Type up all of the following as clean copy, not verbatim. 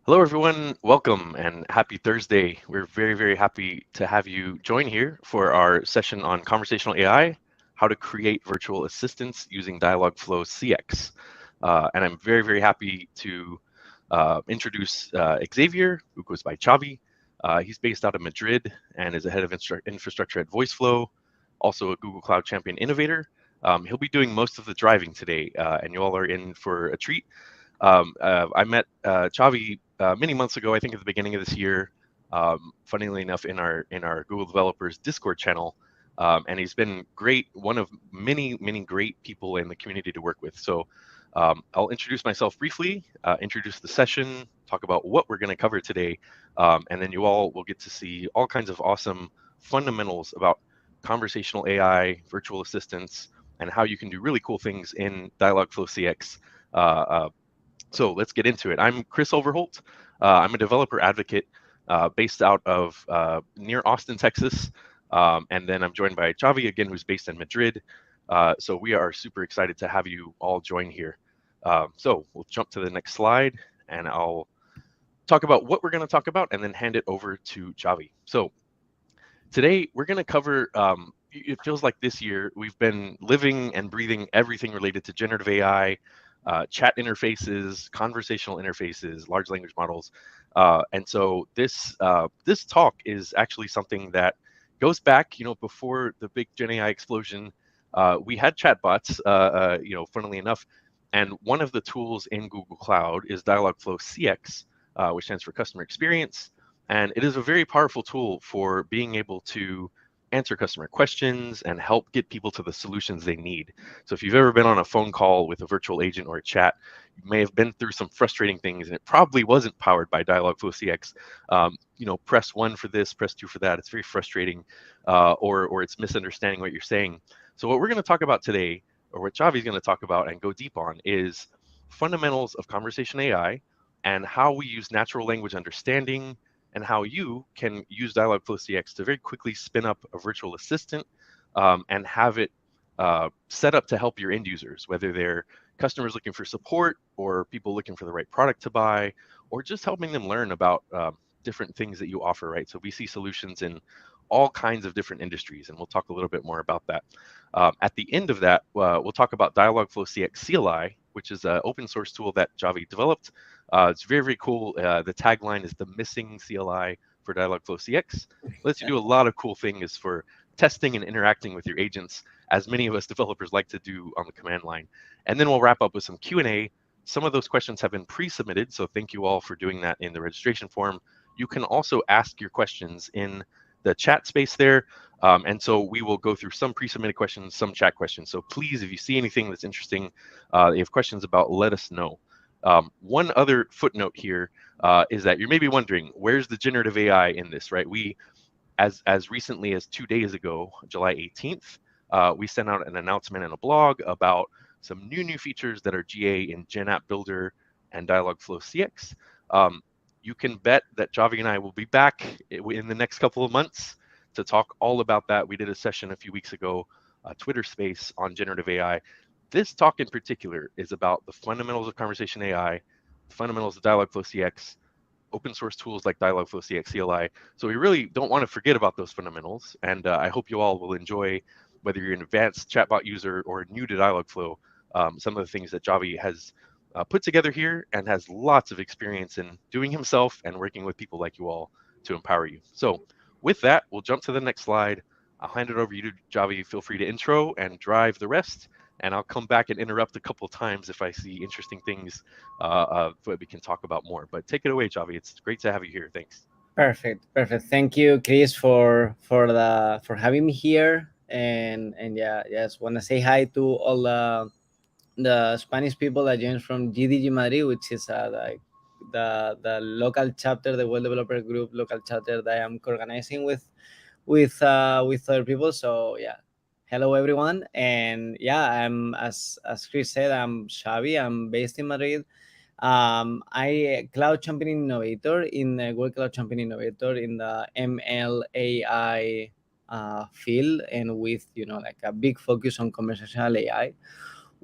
Hello, everyone. Welcome and happy Thursday. We're very happy to have you join here for our session on conversational AI, how to create virtual assistants using Dialogflow CX. And I'm very happy to introduce Xavier, who goes by Chavi. He's based out of Madrid and is a head of infrastructure at VoiceFlow, also a Google Cloud Champion Innovator. He'll be doing most of the driving today, and you all are in for a treat. I met Chavi many months ago, I think at the beginning of this year, funnily enough, in our Google Developers Discord channel, and he's been great, one of many great people in the community to work with. So I'll introduce myself briefly, introduce the session, talk about what we're going to cover today, and then you all will get to see all kinds of awesome fundamentals about conversational AI, virtual assistants, and how you can do really cool things in Dialogflow CX. So let's get into it. I'm Chris Overholt. I'm a developer advocate based out of near Austin, Texas. And then I'm joined by Chavi again, who's based in Madrid. So we are super excited to have you all join here. So we'll jump to the next slide and I'll talk about what we're going to talk about and then hand it over to Chavi. So today we're going to cover, it feels like this year we've been living and breathing everything related to generative AI, chat interfaces, conversational interfaces, large language models. And so this talk is actually something that goes back, before the big Gen AI explosion. We had chatbots, funnily enough, and one of the tools in Google Cloud is Dialogflow CX, which stands for customer experience. And it is a very powerful tool for being able to answer customer questions and help get people to the solutions they need. So if you've ever been on a phone call with a virtual agent or a chat, you may have been through some frustrating things and it probably wasn't powered by Dialogflow CX. Press 1 for this, press 2 for that. It's very frustrating, or it's misunderstanding what you're saying. So what we're going to talk about today, or what Chavi's going to talk about and go deep on, is fundamentals of conversation AI and how we use natural language understanding and how you can use Dialogflow CX to very quickly spin up a virtual assistant and have it set up to help your end users, whether they're customers looking for support or people looking for the right product to buy, or just helping them learn about different things that you offer, right? So we see solutions in all kinds of different industries, and we'll talk a little bit more about that. At the end of that, we'll talk about Dialogflow CX CLI, which is an open source tool that Javi developed. It's very cool. The tagline is the missing CLI for Dialogflow CX. Lets you do a lot of cool things for testing and interacting with your agents, as many of us developers like to do on the command line. And then we'll wrap up with some Q&A. Some of those questions have been pre-submitted, so thank you all for doing that in the registration form. You can also ask your questions in the chat space there. And so we will go through some pre-submitted questions, some chat questions. So please, if you see anything that's interesting, you have questions about, let us know. One other footnote here is that you may be wondering, where's the generative AI in this, right? We, as recently as 2 days ago, July 18th, we sent out an announcement in a blog about some new features that are GA in Gen App Builder and Dialogflow CX. You can bet that Javi and I will be back in the next couple of months to talk all about that. We did a session a few weeks ago, Twitter space on generative AI. This talk in particular is about the fundamentals of conversation AI, the fundamentals of Dialogflow CX, open source tools like Dialogflow CX CLI. So we really don't want to forget about those fundamentals. And I hope you all will enjoy, whether you're an advanced chatbot user or new to Dialogflow, some of the things that Javi has put together here and has lots of experience in doing himself and working with people like you all to empower you. So with that, we'll jump to the next slide. I'll hand it over to you, Javi. Feel free to intro and drive the rest. And I'll come back and interrupt a couple of times if I see interesting things that we can talk about more. But take it away, Javi. It's great to have you here. Thanks. Perfect. Thank you, Chris, for having me here. And yeah, just want to say hi to all the Spanish people that joined from GDG Madrid, which is like the local chapter, the Web Developer Group local chapter that I am co-organizing with other people. So yeah, hello everyone. And yeah, I'm as Chris said, I'm Xavi. I'm based in Madrid. I Cloud Champion Innovator in the Google Cloud Champion Innovator in the MLAI field, and with like a big focus on conversational AI.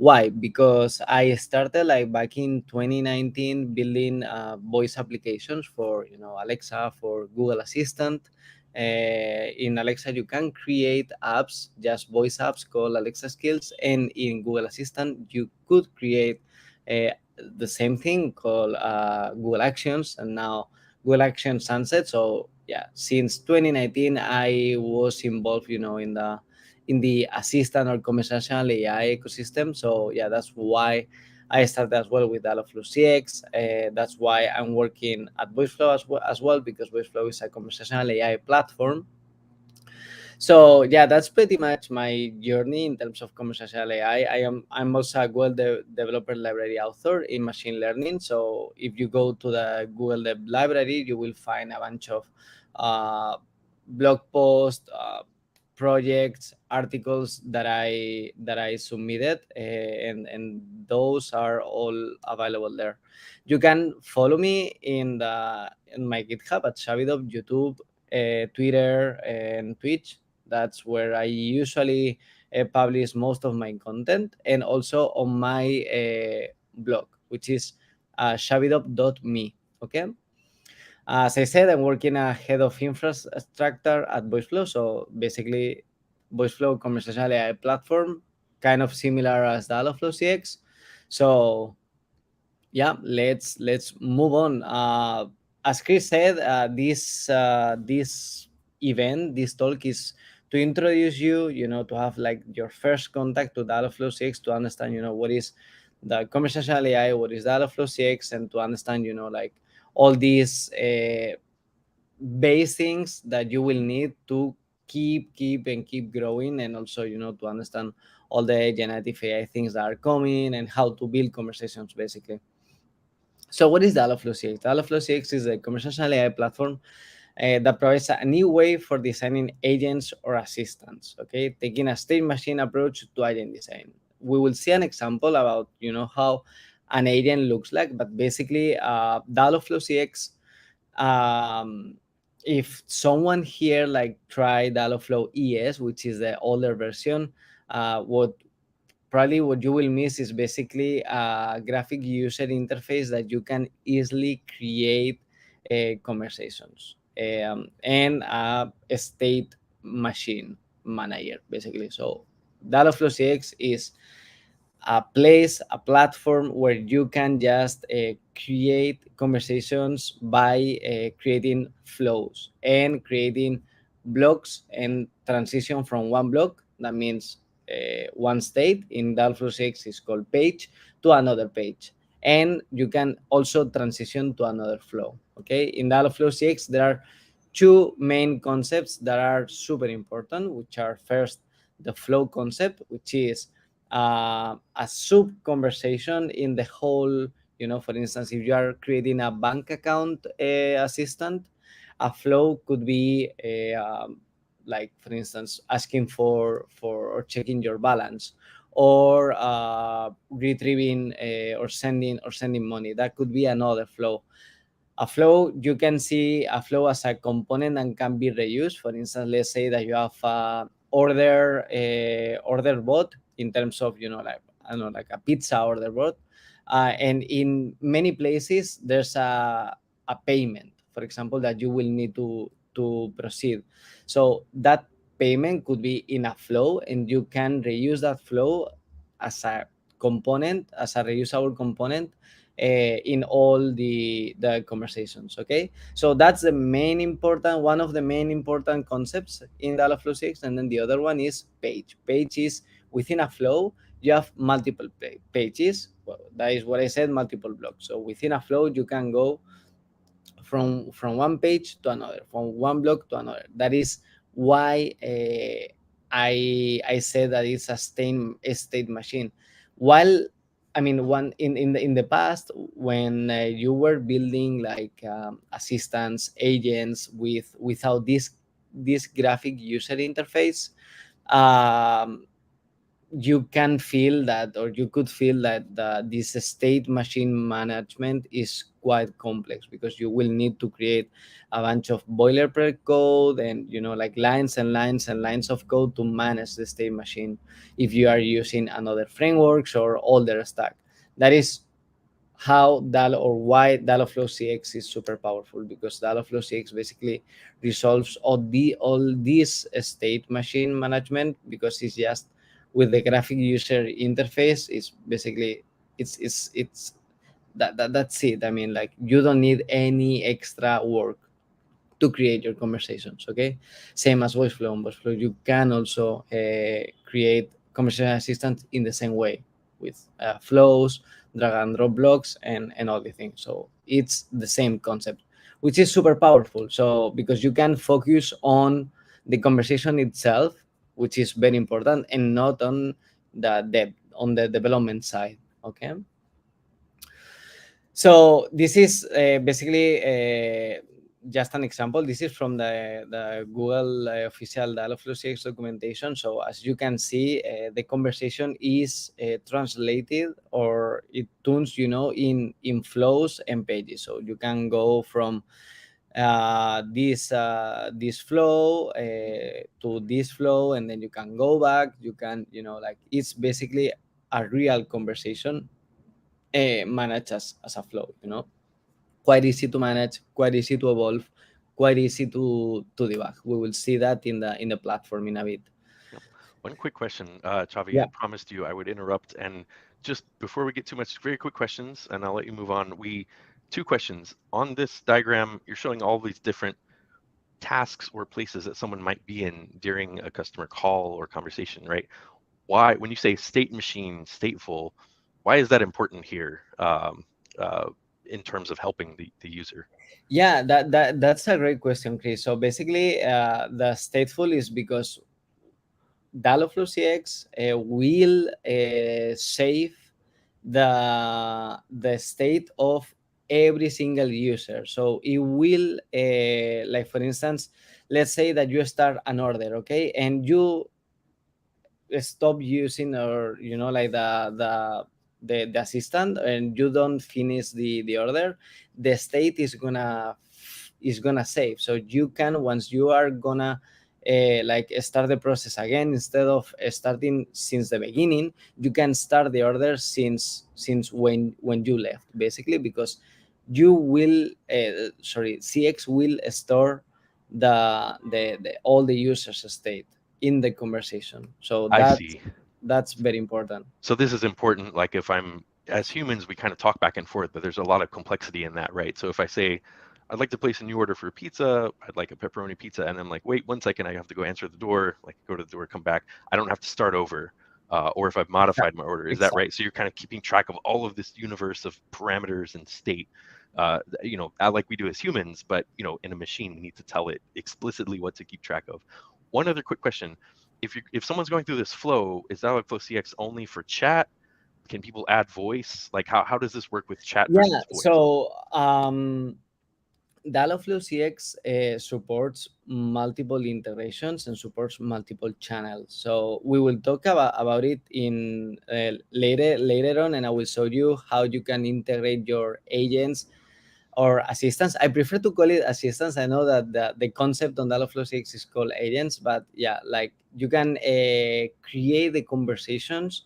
Why? Because I started like back in 2019 building voice applications for, Alexa, for Google Assistant. In Alexa, you can create apps, just voice apps called Alexa Skills, and in Google Assistant, you could create uh, the same thing called Google Actions, and now Google Actions Sunset. So yeah, since 2019, I was involved, in the assistant or conversational AI ecosystem. So yeah, that's why I started as well with Dialogflow CX. That's why I'm working at VoiceFlow as well, because VoiceFlow is a conversational AI platform. So yeah, that's pretty much my journey in terms of conversational AI. I'm also a Google Developer Library author in machine learning. So if you go to the Google Dev Library, you will find a bunch of uh, blog posts, projects, articles that I submitted, and those are all available there. You can follow me in my GitHub at Shavidov, YouTube, Twitter, and Twitch. That's where I usually publish most of my content, and also on my blog, which is shavidop.me. Okay. As I said, I'm working a head of infrastructure at VoiceFlow. So basically, VoiceFlow conversational AI platform, kind of similar as Dialogflow CX. So yeah, let's move on. As Chris said, this event, this talk is to introduce you, to have like your first contact to Dialogflow CX, to understand, what is the conversational AI, what is Dialogflow CX, and to understand, like all these base things that you will need to keep growing, and also, to understand all the generative AI things that are coming and how to build conversations basically. So what is Dialogflow CX? Dialogflow CX is a conversational AI platform that provides a new way for designing agents or assistants, okay? Taking a state machine approach to agent design. We will see an example about, how an agent looks like, but basically Dialogflow CX, um, if someone here like try Dialogflow ES, which is the older version, what you will miss is basically a graphic user interface that you can easily create conversations, and a state machine manager basically. So Dialogflow CX is a place, a platform where you can just create conversations by creating flows and creating blocks and transition from one block. That means one state in Dialogflow 6 is called page to another page. And you can also transition to another flow. Okay. In Dialogflow 6, there are two main concepts that are super important, which are first the flow concept, which is a sub conversation in the whole. For instance, if you are creating a bank account assistant, a flow could be like, for instance, asking for or checking your balance, or retrieving or sending money. That could be another flow. A flow, you can see a flow as a component and can be reused. For instance, let's say that you have order bot, in terms of, like, I don't know, like a pizza order bot, and in many places there's a payment, for example, that you will need to proceed. So that payment could be in a flow, and you can reuse that flow as a component, as a reusable component, in all the conversations. Okay, so that's the main important one of the main important concepts in Dialogflow 6. And then the other one is page is within a flow you have multiple pages. Well, that is what I said, multiple blocks. So within a flow you can go from one page to another, from one block to another. That is why I said that it's a state machine. While, I mean, one in the past, when you were building like assistants, agents without this graphic user interface, um, you can feel that, or you could feel that this state machine management is quite complex, because you will need to create a bunch of boilerplate code, and like lines and lines and lines of code to manage the state machine if you are using another frameworks or older stack. That is how why Dialogflow CX is super powerful, because Dialogflow CX basically resolves all this state machine management, because it's just with the graphic user interface. It's basically it's that's it. I mean, like, you don't need any extra work to create your conversations. Okay, same as voiceflow. On voiceflow, you can also create conversation assistant in the same way, with flows, drag and drop blocks, and all the things. So it's the same concept, which is super powerful. So because you can focus on the conversation itself, which is very important, and not on the development side. Okay, so this is basically just an example. This is from the Google official Dialogflow CX documentation. So as you can see, the conversation is translated, or it tunes, in flows and pages. So you can go from this flow to this flow, and then you can go back. You can, like, it's basically a real conversation managed as a flow. Quite easy to manage, quite easy to evolve, quite easy to debug. We will see that in the platform in a bit. Yep. One quick question, Chavi. Yeah. I promised you I would interrupt, and just before we get too much, very quick questions, and I'll let you move on. Two questions. On this diagram, you're showing all these different tasks or places that someone might be in during a customer call or conversation, right? Why, when you say state machine, stateful, why is that important here in terms of helping the user? Yeah, that's a great question, Chris. So basically, the stateful is because Dialogflow CX will save the state of every single user. So it will, like, for instance, let's say that you start an order, okay, and you stop using, or like the assistant, and you don't finish the order, the state is gonna save. So you can, once you are gonna like start the process again, instead of starting since the beginning, you can start the order since when you left, basically, because you will CX will store the all the users state in the conversation. So I see. that's very important. So this is important, like if I'm, as humans, we kind of talk back and forth, but there's a lot of complexity in that, right? So if I say, I'd like to place a new order for a pizza, I'd like a pepperoni pizza, and I'm like, wait 1 second, I have to go answer the door, like go to the door, come back. I don't have to start over. Or if I've modified my order, is that Exactly. right? So you're kind of keeping track of all of this universe of parameters and state, like we do as humans, but in a machine, we need to tell it explicitly what to keep track of. One other quick question: if someone's going through this flow, is Dialogflow CX only for chat? Can people add voice? Like how does this work with chat Yeah. versus voice? So Dialogflow CX supports multiple integrations and supports multiple channels. So we will talk about it in later on, and I will show you how you can integrate your agents or assistants. I prefer to call it assistants. I know that the concept on Dialogflow CX is called agents, but yeah, like, you can create the conversations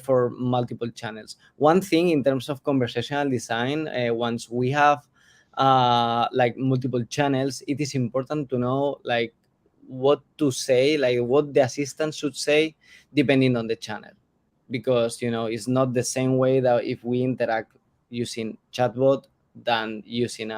for multiple channels. One thing in terms of conversational design, once we have like multiple channels, it is important to know, like, what to say, like what the assistant should say depending on the channel, because it's not the same way that if we interact using chatbot than using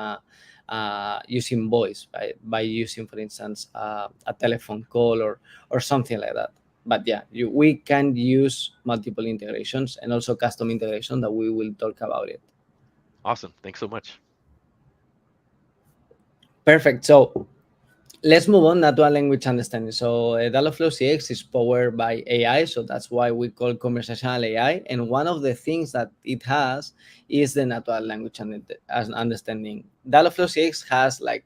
using voice, by using, for instance, a telephone call or something like that. But yeah, we can use multiple integrations and also custom integration that we will talk about it. Awesome. Thanks so much. Perfect. So let's move on, natural language understanding. So Dialogflow CX is powered by AI, so that's why we call conversational AI. And one of the things that it has is the natural language understanding. Dialogflow CX has, like,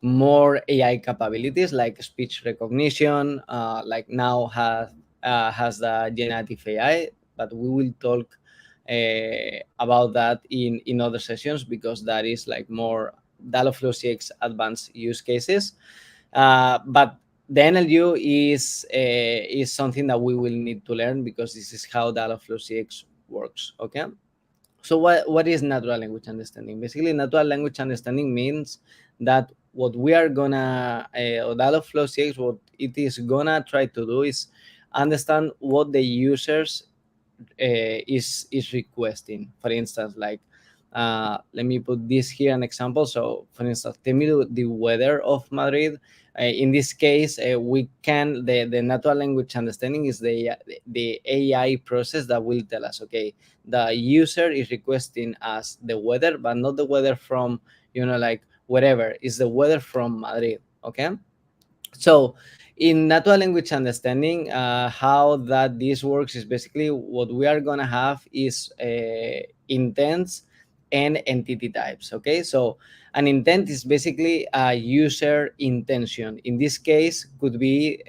more AI capabilities, like speech recognition, like now has has the generative AI, but we will talk about that in other sessions, because that is like more Dialogflow CX advanced use cases. But the NLU is something that we will need to learn, because this is how Dialogflow CX works. Okay. So what is natural language understanding? Basically, natural language understanding means that what we are gonna Dialogflow CX, what it is gonna try to do is understand what the users is requesting. For instance, like let me put this here an example. So for instance, tell me the weather of Madrid. In this case, we can the natural language understanding is the AI process that will tell us, okay, the user is requesting us the weather, but not the weather from, like wherever, is the weather from Madrid. Okay. So in natural language understanding, how that this works is basically what we are going to have is intents and entity types. Okay. So an intent is basically a user intention. In this case, could be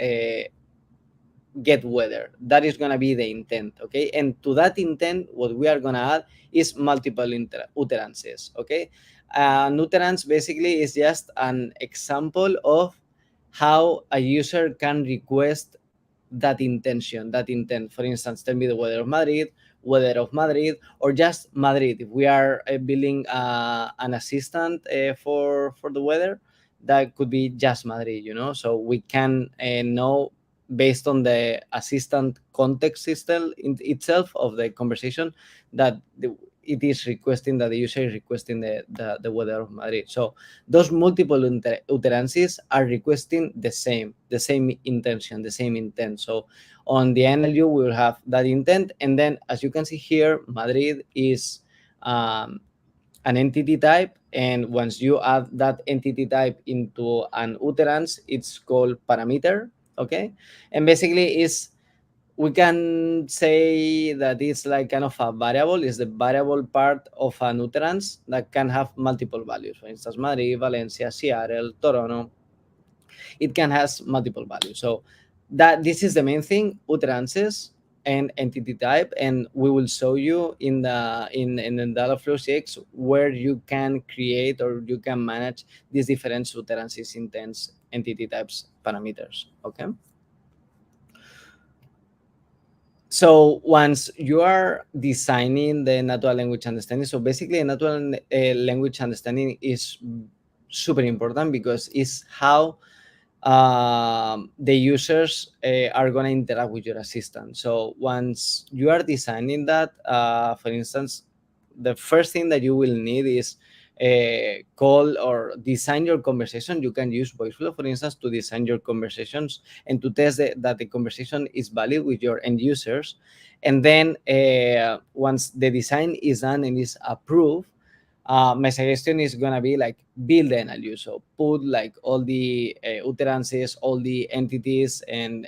get weather. That is going to be the intent. Okay. And to that intent, what we are going to add is multiple utterances. Okay. An utterance basically is just an example of how a user can request that intention, that intent. For instance, tell me the weather of Madrid, or just Madrid. If we are building an assistant for the weather, that could be just Madrid, so we can know based on the assistant context system itself of the conversation that it is requesting, that the user is requesting the weather of Madrid. So those multiple utterances are requesting the same intention, the same intent. So on the NLU, we will have that intent. And then, as you can see here, Madrid is an entity type. And once you add that entity type into an utterance, it's called parameter. Okay. And basically we can say that it's like kind of a variable, is the variable part of an utterance that can have multiple values. For instance, Madrid, Valencia, Seattle, Toronto, it can has multiple values. So that this is the main thing, utterances and entity type. And we will show you in the Dialogflow CX where you can create or you can manage these different utterances, intents, entity types, parameters. Okay. So once you are designing the natural language understanding, so basically natural language understanding is super important, because it's how the users are going to interact with your assistant. So once you are designing that, for instance, the first thing that you will need is call or design your conversation. You can use VoiceFlow, for instance, to design your conversations and to test that the conversation is valid with your end users. And then once the design is done and is approved, my suggestion is gonna be like build the NLU. So put like all the utterances, all the entities, and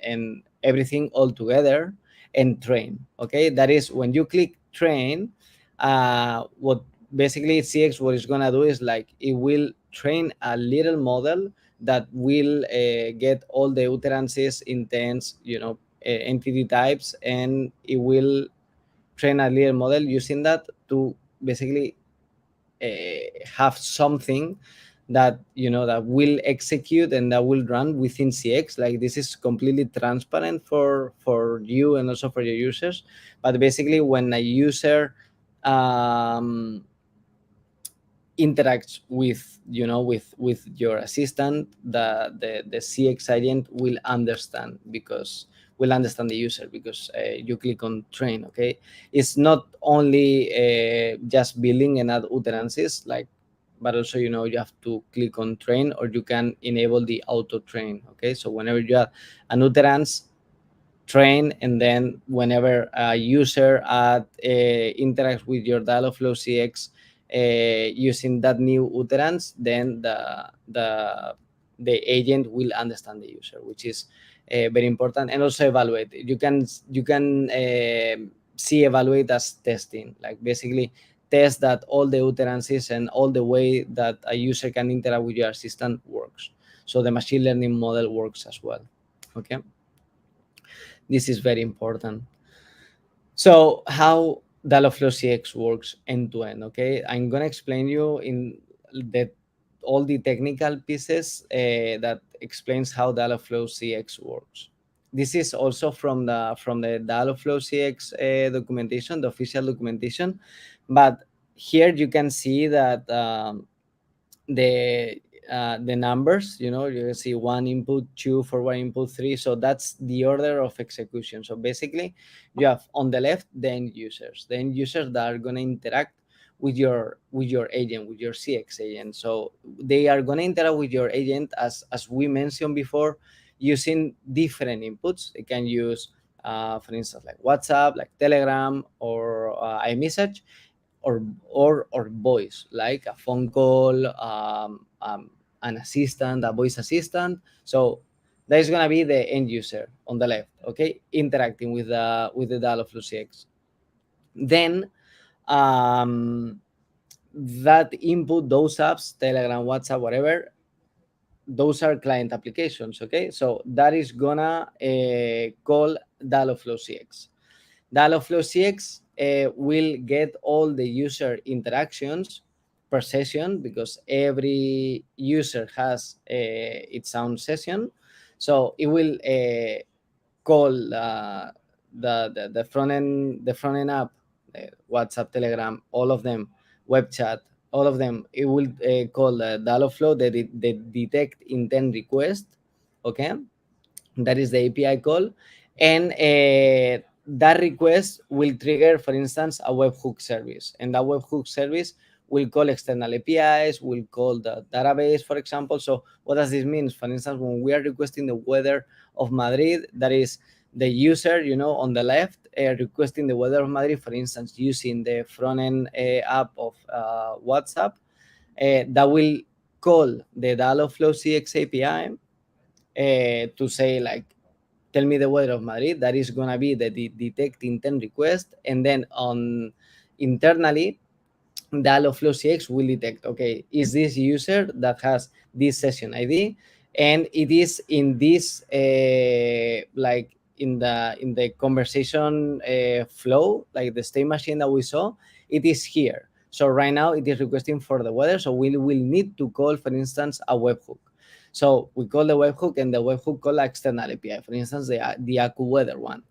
everything all together and train. Okay, that is when you click train. What basically CX what it's gonna do is like it will train a little model that will get all the utterances, intents, entity types, and it will train a little model using that to basically have something that that will execute and that will run within CX. Like this is completely transparent for you and also for your users. But basically, when a user interacts with with your assistant, the CX agent will understand, because will understand the user, because you click on train. Okay, it's not only just building and add utterances, like, but also you have to click on train, or you can enable the auto train. Okay, so whenever you add an utterance, train, and then whenever a user interacts with your Dialogflow CX using that new utterance, then the agent will understand the user, which is very important. And also evaluate. You can see evaluate as testing, like basically test that all the utterances and all the way that a user can interact with your assistant works. So the machine learning model works as well. Okay. This is very important. So how Dialogflow CX works end to end, okay? I'm gonna explain you in the all the technical pieces that explains how Dialogflow CX works. This is also from the Dialogflow CX documentation, the official documentation, but here you can see that the the numbers, you know, you can see one input, two forward input, three. So that's the order of execution. So basically you have on the left the end users that are going to interact with your agent, with your CX agent. So they are going to interact with your agent as we mentioned before, using different inputs. They can use for instance like WhatsApp, like Telegram, or iMessage, or voice, like a phone call, an assistant, a voice assistant. So that is gonna be the end user on the left, okay, interacting with the Dialogflow CX. Then that input, those apps, Telegram, WhatsApp, whatever, those are client applications, okay. So that is gonna call Dialogflow CX. Dialogflow CX will get all the user interactions per session, because every user has its own session. So it will call the front end app, WhatsApp, Telegram, all of them, web chat, all of them. It will call Dialogflow, the detect intent request, okay. That is the API call, and that request will trigger, for instance, a webhook service, and that webhook service will call external APIs, will call the database, for example. So what does this mean? For instance, when we are requesting the weather of Madrid, that is the user, you know, on the left, requesting the weather of Madrid, for instance, using the front end app of WhatsApp, that will call the Dialogflow CX API to say like, tell me the weather of Madrid. That is gonna be the detect intent request, and then on internally, Dialogflow CX will detect, okay, is this user that has this session ID, and it is in this like in the conversation flow, like the state machine that we saw, it is here. So right now it is requesting for the weather, so we will need to call, for instance, a webhook. So we call the webhook, and the webhook call external API, for instance, the AccuWeather one.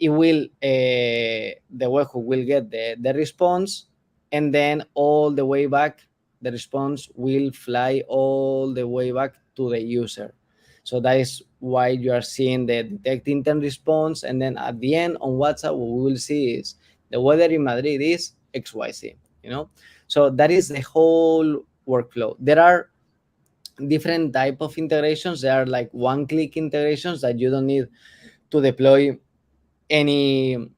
It will the webhook will get the response, and then all the way back, the response will fly all the way back to the user. So that is why you are seeing the detect intent response, and then at the end on WhatsApp, what we will see is the weather in Madrid is XYZ, you know. So that is the whole workflow. There are different type of integrations. There are like one-click integrations that you don't need to deploy any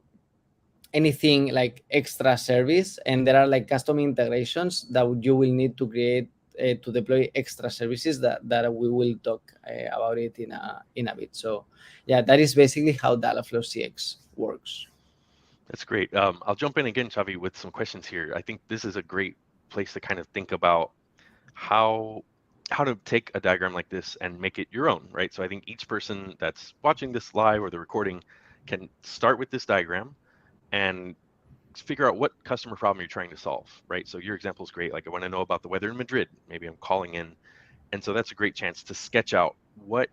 anything like extra service, and there are like custom integrations that you will need to create to deploy extra services that we will talk about it in a bit. So yeah, that is basically how Dialogflow CX works. That's great. I'll jump in again, Xavi, with some questions here. I think this is a great place to kind of think about how how to take a diagram like this and make it your own, right? So I think each person that's watching this live or the recording can start with this diagram and figure out what customer problem you're trying to solve, right? So your example is great. Like I want to know about the weather in Madrid. Maybe I'm calling in, and so that's a great chance to sketch out what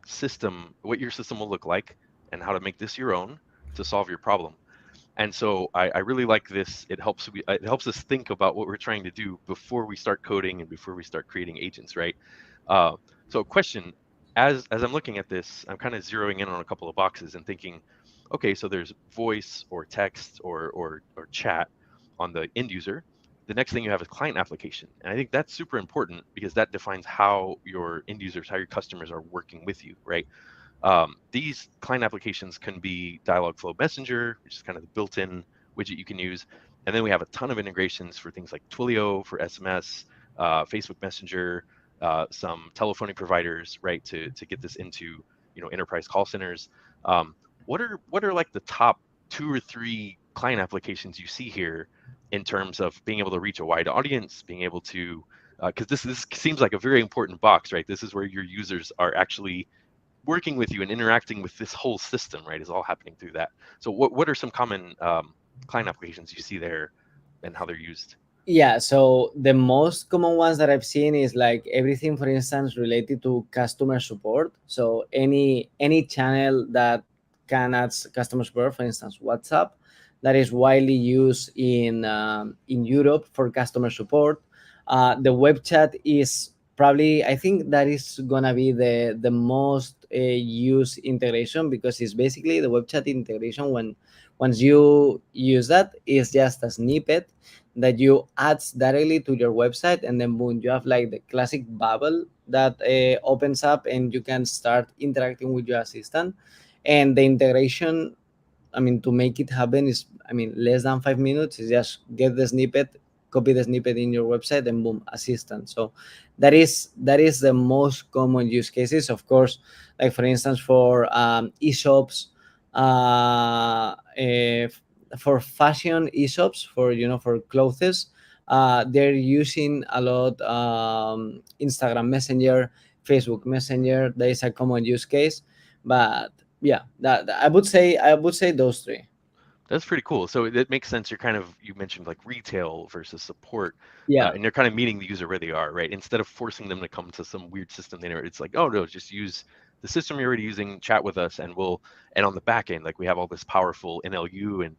your system will look like, and how to make this your own to solve your problem. And so I really like this. It helps us think about what we're trying to do before we start coding and before we start creating agents, right? Uh, so question, as I'm looking at this, I'm kind of zeroing in on a couple of boxes and thinking, okay, so there's voice or text or chat on the end user. The next thing you have is client application. And I think that's super important because that defines how your end users, how your customers are working with you, right? These client applications can be Dialogflow Messenger, which is kind of the built-in widget you can use. And then we have a ton of integrations for things like Twilio for SMS, Facebook Messenger, some telephony providers, right, to get this into enterprise call centers. What are like the top two or three client applications you see here in terms of being able to reach a wide audience, being able to because this seems like a very important box, right? This is where your users are actually working with you and interacting with this whole system, right, is all happening through that. So what are some common client applications you see there and how they're used? Yeah, so the most common ones that I've seen is like everything, for instance, related to customer support. So any channel that can add customer support, for instance, WhatsApp, that is widely used in Europe for customer support. The web chat is probably, I think that is gonna be the most used integration, because it's basically the web chat integration. When once you use that, it's just a snippet that you add directly to your website, and then boom, you have like the classic bubble that opens up, and you can start interacting with your assistant. And the integration, I mean, to make it happen is, I mean, less than 5 minutes. Is just get the snippet, copy the snippet in your website, and boom, assistant. So that is the most common use cases. Of course, like for instance, for e-shops, for fashion e-shops, for for clothes, they're using a lot Instagram Messenger, Facebook Messenger. That is a common use case, but yeah, I would say those three. That's pretty cool. So it makes sense. You're kind of, you mentioned like retail versus support, Yeah, and you're kind of meeting the user where they are, right? Instead of forcing them to come to some weird system they never, it's like, oh no, just use the system you're already using, chat with us, and and on the back end, like we have all this powerful NLU and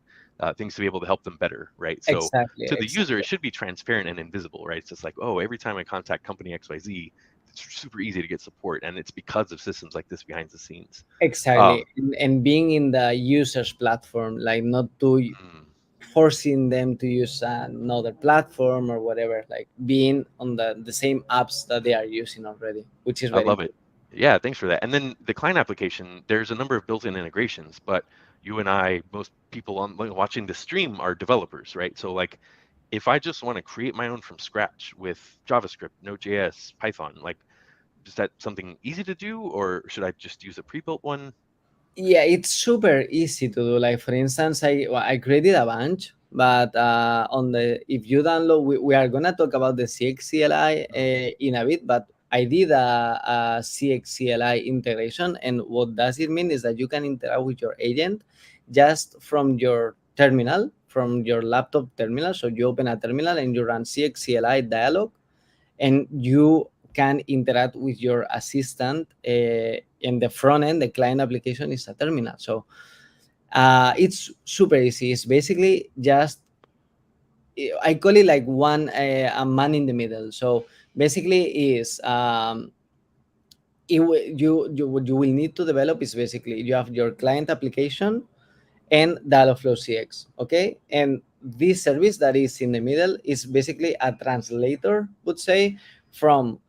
things to be able to help them better, right? So exactly, to the user, it exactly. should be transparent and invisible, right? It's just like, oh, every time I contact company XYZ, it's super easy to get support, and it's because of systems like this behind the scenes. Exactly, Um, and being in the user's platform, like not to mm, forcing them to use another platform or whatever, like being on the same apps that they are using already, which is I very love it. important. Yeah, thanks for that. And then the client application, there's a number of built-in integrations, but you and I, most people on like, watching the stream are developers, right? So like if I just want to create my own from scratch with JavaScript, Node.js, Python, like is that something easy to do or should I just use a pre-built one? Yeah, it's super easy to do. Like for instance, I created a bunch, but on the if you download, we are gonna talk about the CXCLI Mhm. in a bit, but I did a CXCLI integration, and what does it mean is that you can interact with your agent just from your terminal, from your laptop terminal. So you open a terminal and you run CXCLI dialog, and you can interact with your assistant in the front end. The client application is a terminal, so it's super easy. It's basically just, I call it like one a man in the middle. So basically is you what you will need to develop is basically you have your client application and Dialogflow CX. Okay, and this service that is in the middle is basically a translator, would say, from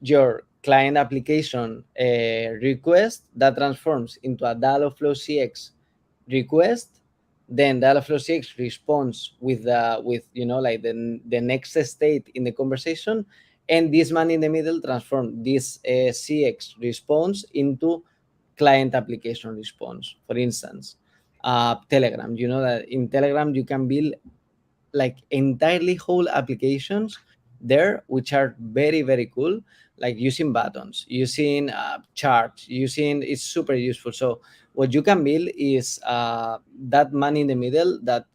your client application request that transforms into a Dialogflow CX request. Then Dialogflow CX responds with like the next state in the conversation, and this man in the middle transform this CX response into client application response. For instance, Telegram. You know that in Telegram you can build like entirely whole applications there, which are very very cool, like using buttons, using charts, using, it's super useful. So what you can build is that man in the middle, that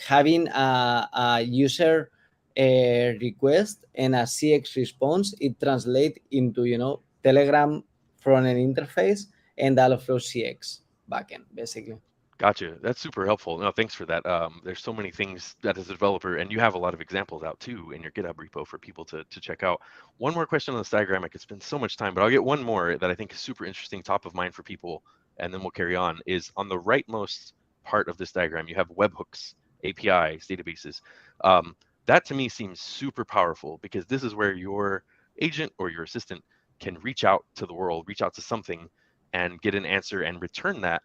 having a user request and a CX response, it translates into Telegram front end interface and Dialogflow CX backend, basically. Gotcha. That's super helpful. No, thanks for that. There's so many things that as a developer, and you have a lot of examples out too in your GitHub repo for people to check out. One more question on this diagram. I could spend so much time, but I'll get one more that I think is super interesting, top of mind for people, and then we'll carry on. Is on the rightmost part of this diagram, you have webhooks, APIs, databases. Um, that to me seems super powerful because this is where your agent or your assistant can reach out to the world, reach out to something, and get an answer and return that.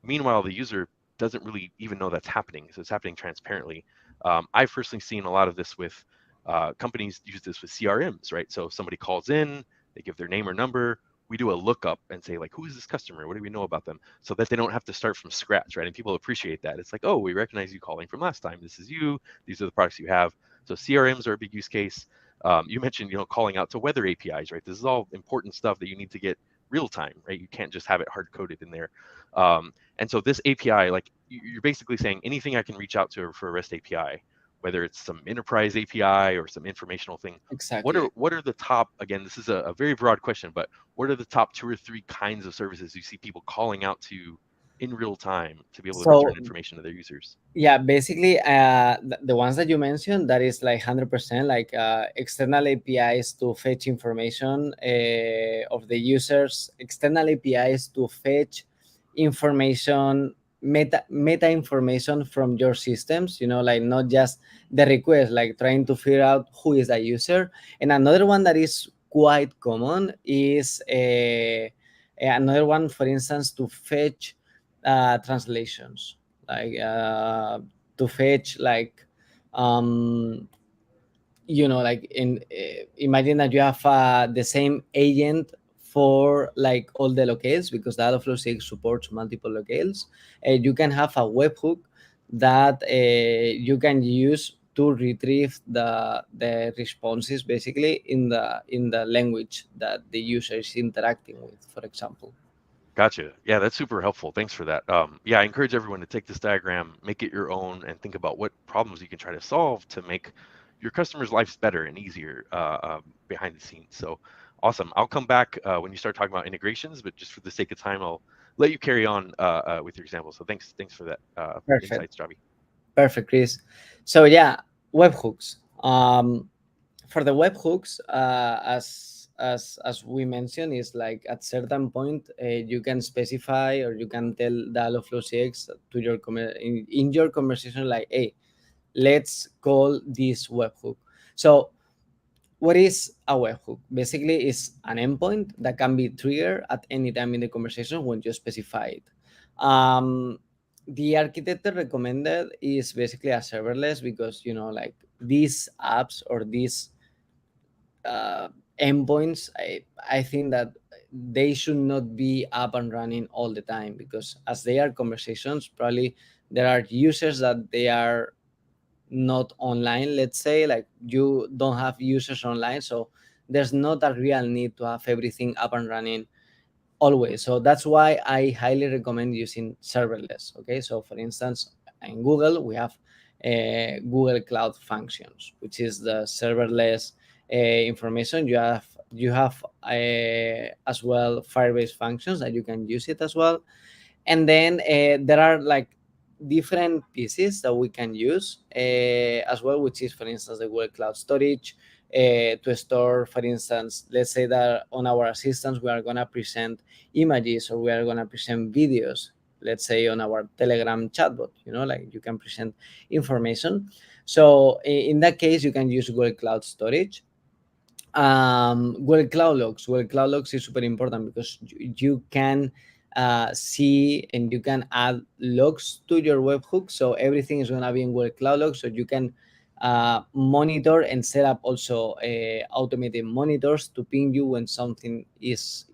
Meanwhile, the user doesn't really even know that's happening. So it's happening transparently. I've personally seen a lot of this with companies use this with CRMs, right? So if somebody calls in, they give their name or number. We do a lookup and say, like, who is this customer? What do we know about them? So that they don't have to start from scratch, right? And people appreciate that. It's like, oh, we recognize you calling from last time. This is you. These are the products you have. So CRMs are a big use case. You mentioned, calling out to weather APIs, right? This is all important stuff that you need to get real time, right? You can't just have it hard coded in there. And so this API, like you're basically saying anything I can reach out to for a REST API, whether it's some enterprise API or some informational thing. Exactly. What are the top, again, this is a very broad question, but what are the top two or three kinds of services you see people calling out to in real time to be able to return So information to their users? yeah, basically, the ones that you mentioned, that is like 100%, like external APIs to fetch information of the users, external APIs to fetch information, meta information from your systems, like not just the request, like trying to figure out who is the user. And another one that is quite common is another one, for instance, to fetch translations, like to fetch like um like in imagine that you have the same agent for like all the locales, because Dialogflow CX supports multiple locales. You can have a webhook that you can use to retrieve the responses basically in the language that the user is interacting with, for example. Gotcha. Yeah, that's super helpful. Thanks for that. Yeah, I encourage everyone to take this diagram, make it your own, and think about what problems you can try to solve to make your customers' lives better and easier behind the scenes. So awesome. I'll come back when you start talking about integrations, but just for the sake of time, I'll let you carry on with your example. So thanks for that Perfect. insights, Javi. Perfect, Chris. So yeah, webhooks. For the webhooks, as we mentioned, is like at certain point you can specify, or you can tell Dialogflow CX to your in your conversation, like, hey, let's call this webhook. So what is a webhook? Basically, it's an endpoint that can be triggered at any time in the conversation when you specify it. The architecture recommended is basically a serverless, because like these apps or these uh, endpoints, I think that they should not be up and running all the time, because as they are conversations, probably there are users that they are not online, let's say, like you don't have users online, so there's not a real need to have everything up and running always. So that's why I highly recommend using serverless. Okay, so for instance, in Google we have Google Cloud Functions, which is the serverless information. You have as well Firebase functions that you can use it as well. And then there are like different pieces that we can use as well, which is, for instance, the Google Cloud Storage to store, for instance, let's say that on our assistants we are going to present images, or we are going to present videos, let's say on our Telegram chatbot, like you can present information. So in that case, you can use Google Cloud Storage. Google Cloud Logs is super important, because you can see and you can add logs to your webhook. So everything is going to be in Google Cloud Logs, so you can monitor and set up also automated monitors to ping you when something is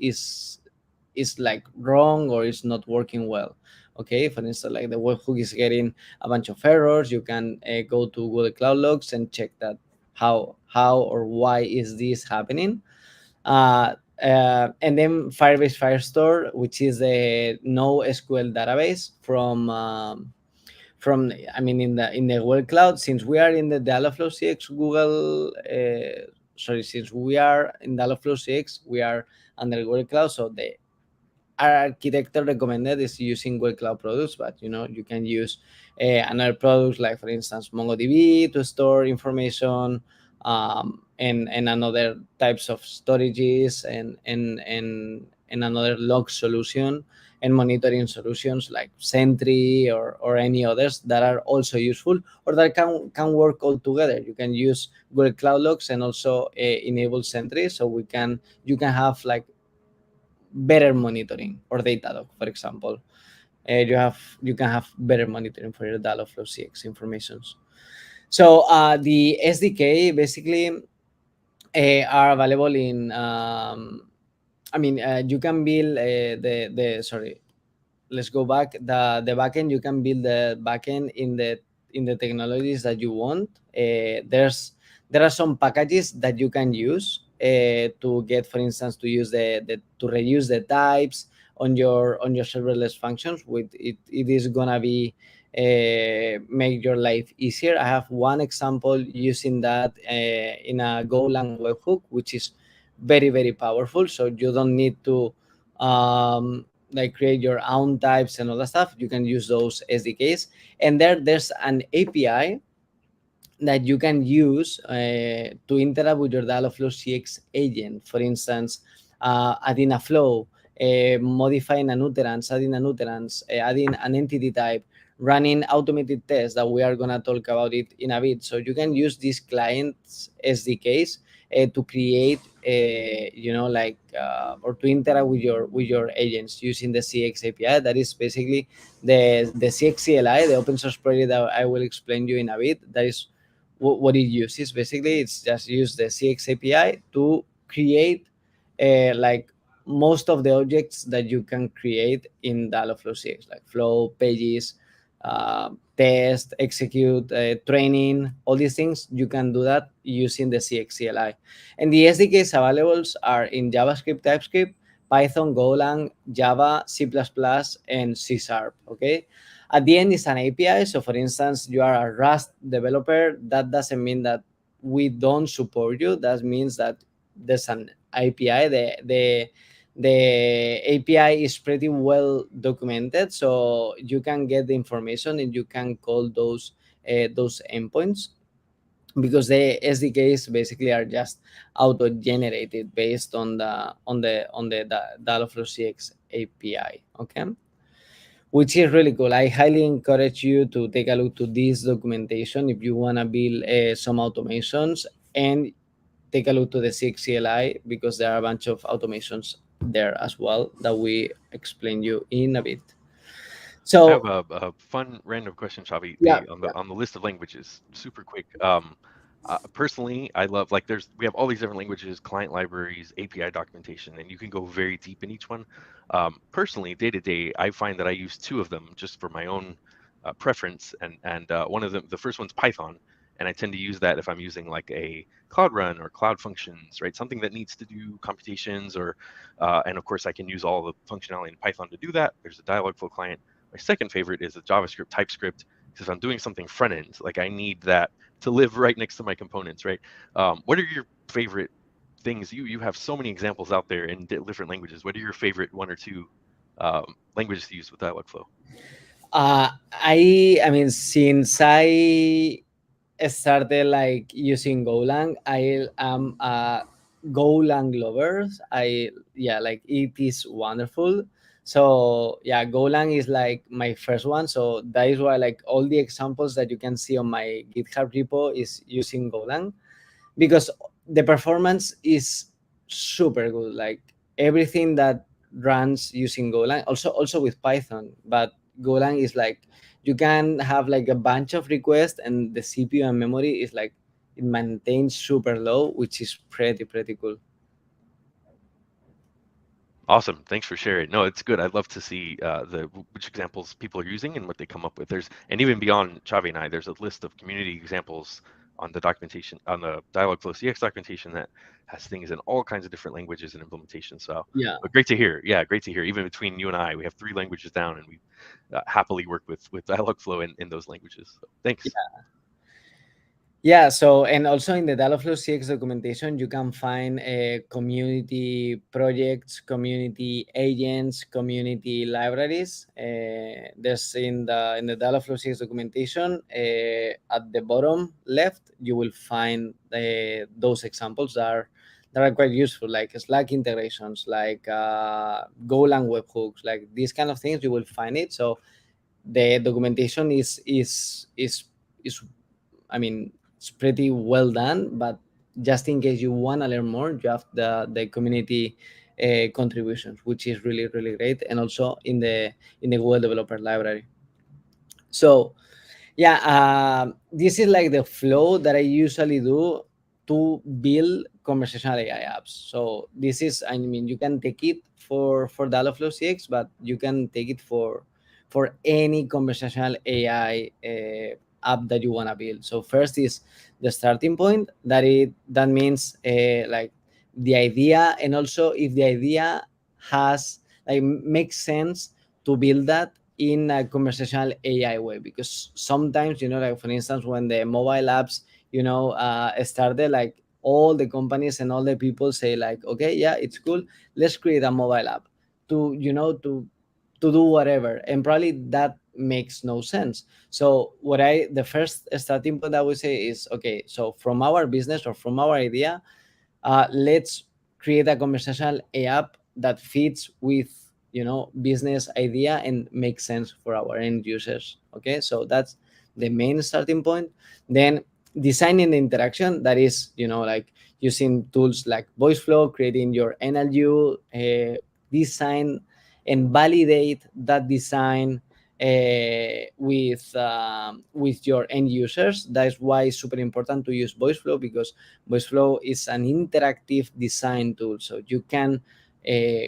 like wrong or is not working well. Okay, for instance, like the webhook is getting a bunch of errors, you can go to Google Cloud Logs and check that how or why is this happening. And then Firebase Firestore, which is a NoSQL database from I mean in the Google Cloud. Since we are in the Dialogflow CX Google, since we are in Dialogflow CX, we are under Google Cloud. So the architecture recommended is using Google Cloud products, but you can use another products, like for instance MongoDB, to store information, and another types of storages, and another log solution and monitoring solutions like Sentry, or any others that are also useful, or that can work all together. You can use Google Cloud Logs and also enable Sentry, so you can have like better monitoring, or Datadog, for example. You can have better monitoring for your Dialogflow CX informations. So the SDK basically are available in. You can build the sorry. Let's go back. The backend, you can build the backend in the technologies that you want. There are some packages that you can use to get, for instance, to use the to reduce the types on your serverless functions. With it, it is gonna be make your life easier. I have one example using that in a Golang webhook, which is very powerful. So you don't need to like create your own types and all that stuff. You can use those SDKs, and there's an API that you can use to interact with your Dialogflow CX agent. For instance, adding a flow, modifying an utterance, adding an utterance, adding an entity type, running automated tests that we are going to talk about it in a bit. So you can use these clients SDKs to create, or to interact with your agents using the CX API. That is basically the CX CLI, the open source project that I will explain you in a bit. That is what it uses. Basically, it's just use the CX API to create like most of the objects that you can create in Dialogflow CX, like flow, pages, test, execute, training, all these things. You can do that using the CX CLI. And the SDKs available are in JavaScript, TypeScript, Python, Golang, Java, C++, and C Sharp. Okay. At the end, it's an API. So, for instance, you are a Rust developer. That doesn't mean that we don't support you. That means that there's an API. The API is pretty well documented, so you can get the information and you can call those endpoints, because the SDKs basically are just auto generated based on the Dialogflow CX API. Okay, which is really cool. I highly encourage you to take a look to this documentation if you want to build some automations, and take a look to the CX CLI, because there are a bunch of automations there as well that we explain you in a bit. I So have a fun random question, Xavi. yeah, The on the list of languages, super quick. Personally, I love like we have all these different languages, client libraries, API documentation, and you can go very deep in each one. Personally, day to day, I find that I use two of them just for my own preference, and one of them, the first one's Python, and I tend to use that if I'm using like a Cloud Run or Cloud Functions, right? Something that needs to do computations, or and of course I can use all the functionality in Python to do that. There's a Dialogflow client. My second favorite is the JavaScript TypeScript, because if I'm doing something front end, like I need that to live right next to my components, right? What are your favorite things? You have so many examples out there in different languages. What are your favorite one or two languages to use with Dialogflow? I mean, since I started like using Golang, I am a Golang lover. Like it is wonderful. So yeah, Golang is like my first one. So that is why like all the examples that you can see on my GitHub repo is using Golang, because the performance is super good. Like everything that runs using Golang, also with Python, but Golang is like you can have like a bunch of requests, and the CPU and memory is like it maintains super low, which is pretty cool. Awesome. Thanks for sharing. No, it's good. I'd love to see which examples people are using and what they come up with. And even beyond Xavi and I, there's a list of community examples on the documentation, on the Dialogflow CX documentation, that has things in all kinds of different languages and implementations. So, Yeah. but great to hear. Yeah, great to hear. Even between you and I, we have three languages down, and we happily work with Dialogflow in those languages. So, thanks. Yeah, so and also in the Dialogflow CX documentation, you can find community projects, community agents, community libraries. There's in the Dialogflow CX documentation at the bottom left, you will find those examples that are quite useful, like Slack integrations, like Golang webhooks, like these kind of things. You will find it. So the documentation is I mean, it's pretty well done, but just in case you want to learn more, you have the community contributions, which is really great, and also in the Google Developer Library. So yeah, this is like the flow that I usually do to build conversational AI apps. So this is, I mean, you can take it for Dialogflow CX, but you can take it for any conversational AI app that you want to build. So first is the starting point. That means like the idea, and also if the idea has like makes sense to build that in a conversational AI way. Because sometimes, like for instance, when the mobile apps, started, like all the companies and all the people say like, okay, yeah, it's cool, let's create a mobile app to to do whatever, and probably that makes no sense. So the first starting point I would say is, okay, so from our business or from our idea, let's create a conversational app that fits with business idea and makes sense for our end users. Okay, so that's the main starting point. Then designing the interaction, that is like using tools like voice flow, creating your NLU, design and validate that design with your end users. That's why it's super important to use voice flow, because voice flow is an interactive design tool, so you can uh,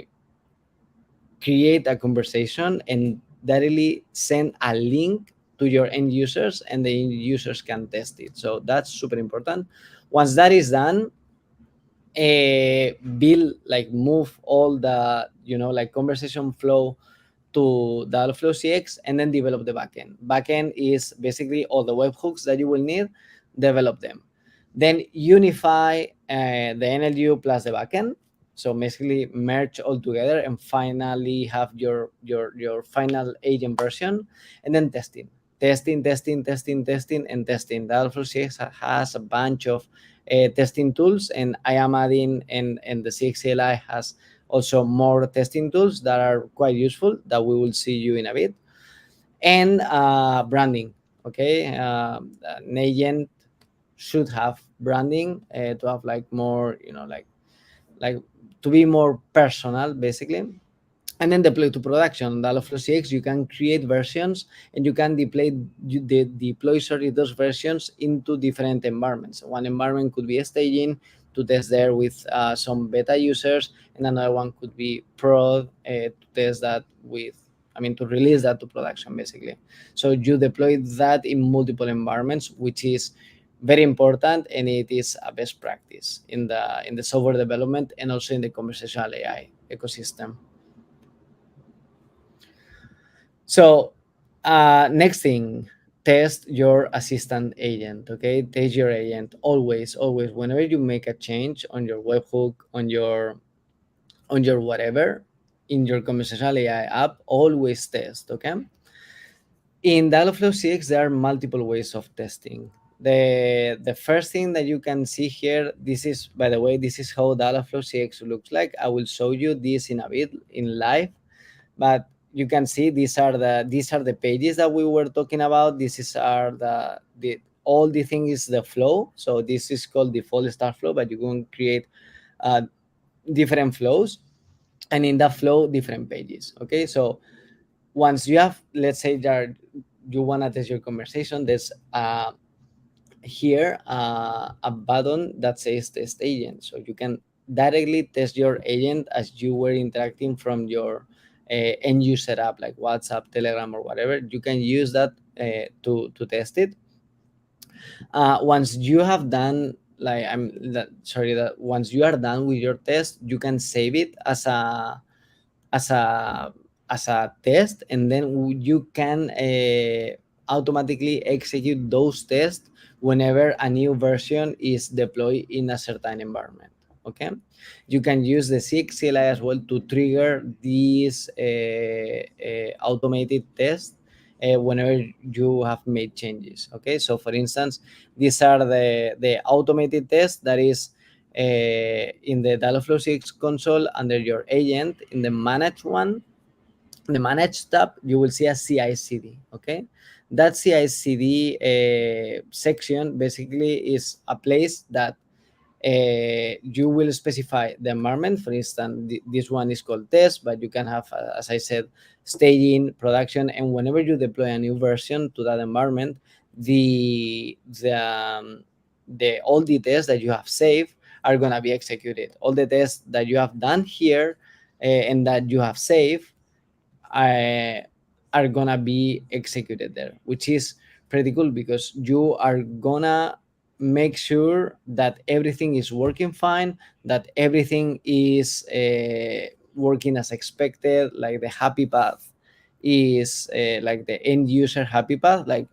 create a conversation and directly send a link to your end users, and the end users can test it. So that's super important. Once that is done, build, like move all the like conversation flow to Dialogflow CX, and then develop the backend. Backend is basically all the webhooks that you will need, develop them. Then unify the NLU plus the backend. So basically merge all together and finally have your final agent version, and then testing, and testing. Dialogflow CX has a bunch of testing tools, and I am adding, and the CX CLI has also more testing tools that are quite useful, that we will see you in a bit. And branding. Okay, an agent should have branding to have like more, like to be more personal basically. And then deploy to production. Dialogflow CX, you can create versions, and you can deploy those versions into different environments. One environment could be staging to test there with some beta users, and another one could be prod to test that with, to release that to production basically. So you deploy that in multiple environments, which is very important, and it is a best practice in the software development and also in the conversational AI ecosystem. So next thing, test your assistant agent. Okay, test your agent always, always. Whenever you make a change on your webhook, on your whatever, in your conversational AI app, always test. Okay. In Dialogflow CX, there are multiple ways of testing. The first thing that you can see here, this is, by the way, this is how Dialogflow CX looks like. I will show you this in a bit in live, but you can see these are the pages that we were talking about. Are the all the thing is the flow. So this is called default start flow, but you can create uh, different flows, and in that flow different pages. Okay, so once you have, let's say that you want to test your conversation, there's here a button that says test agent, so you can directly test your agent as you were interacting from your end user app like WhatsApp, Telegram, or whatever. You can use that to test it. Once you have done, like sorry, that once you are done with your test, you can save it as a as a test, and then you can automatically execute those tests whenever a new version is deployed in a certain environment. Okay, you can use the CX CLI as well to trigger these automated tests whenever you have made changes. Okay, so for instance, these are the automated tests that is in the Dialogflow CX console under your agent. In the manage one, the manage tab, you will see a CI/CD. Okay, that CI/CD section basically is a place that you will specify the environment. For instance, this one is called test, but you can have, as I said, staging, production, and whenever you deploy a new version to that environment, the the um, the all the tests that you have saved are gonna be executed. All the tests that you have done here and that you have saved uh, are gonna be executed there, which is pretty cool, because you are gonna make sure that everything is working fine, that everything is working as expected, like the happy path is like the end user happy path. Like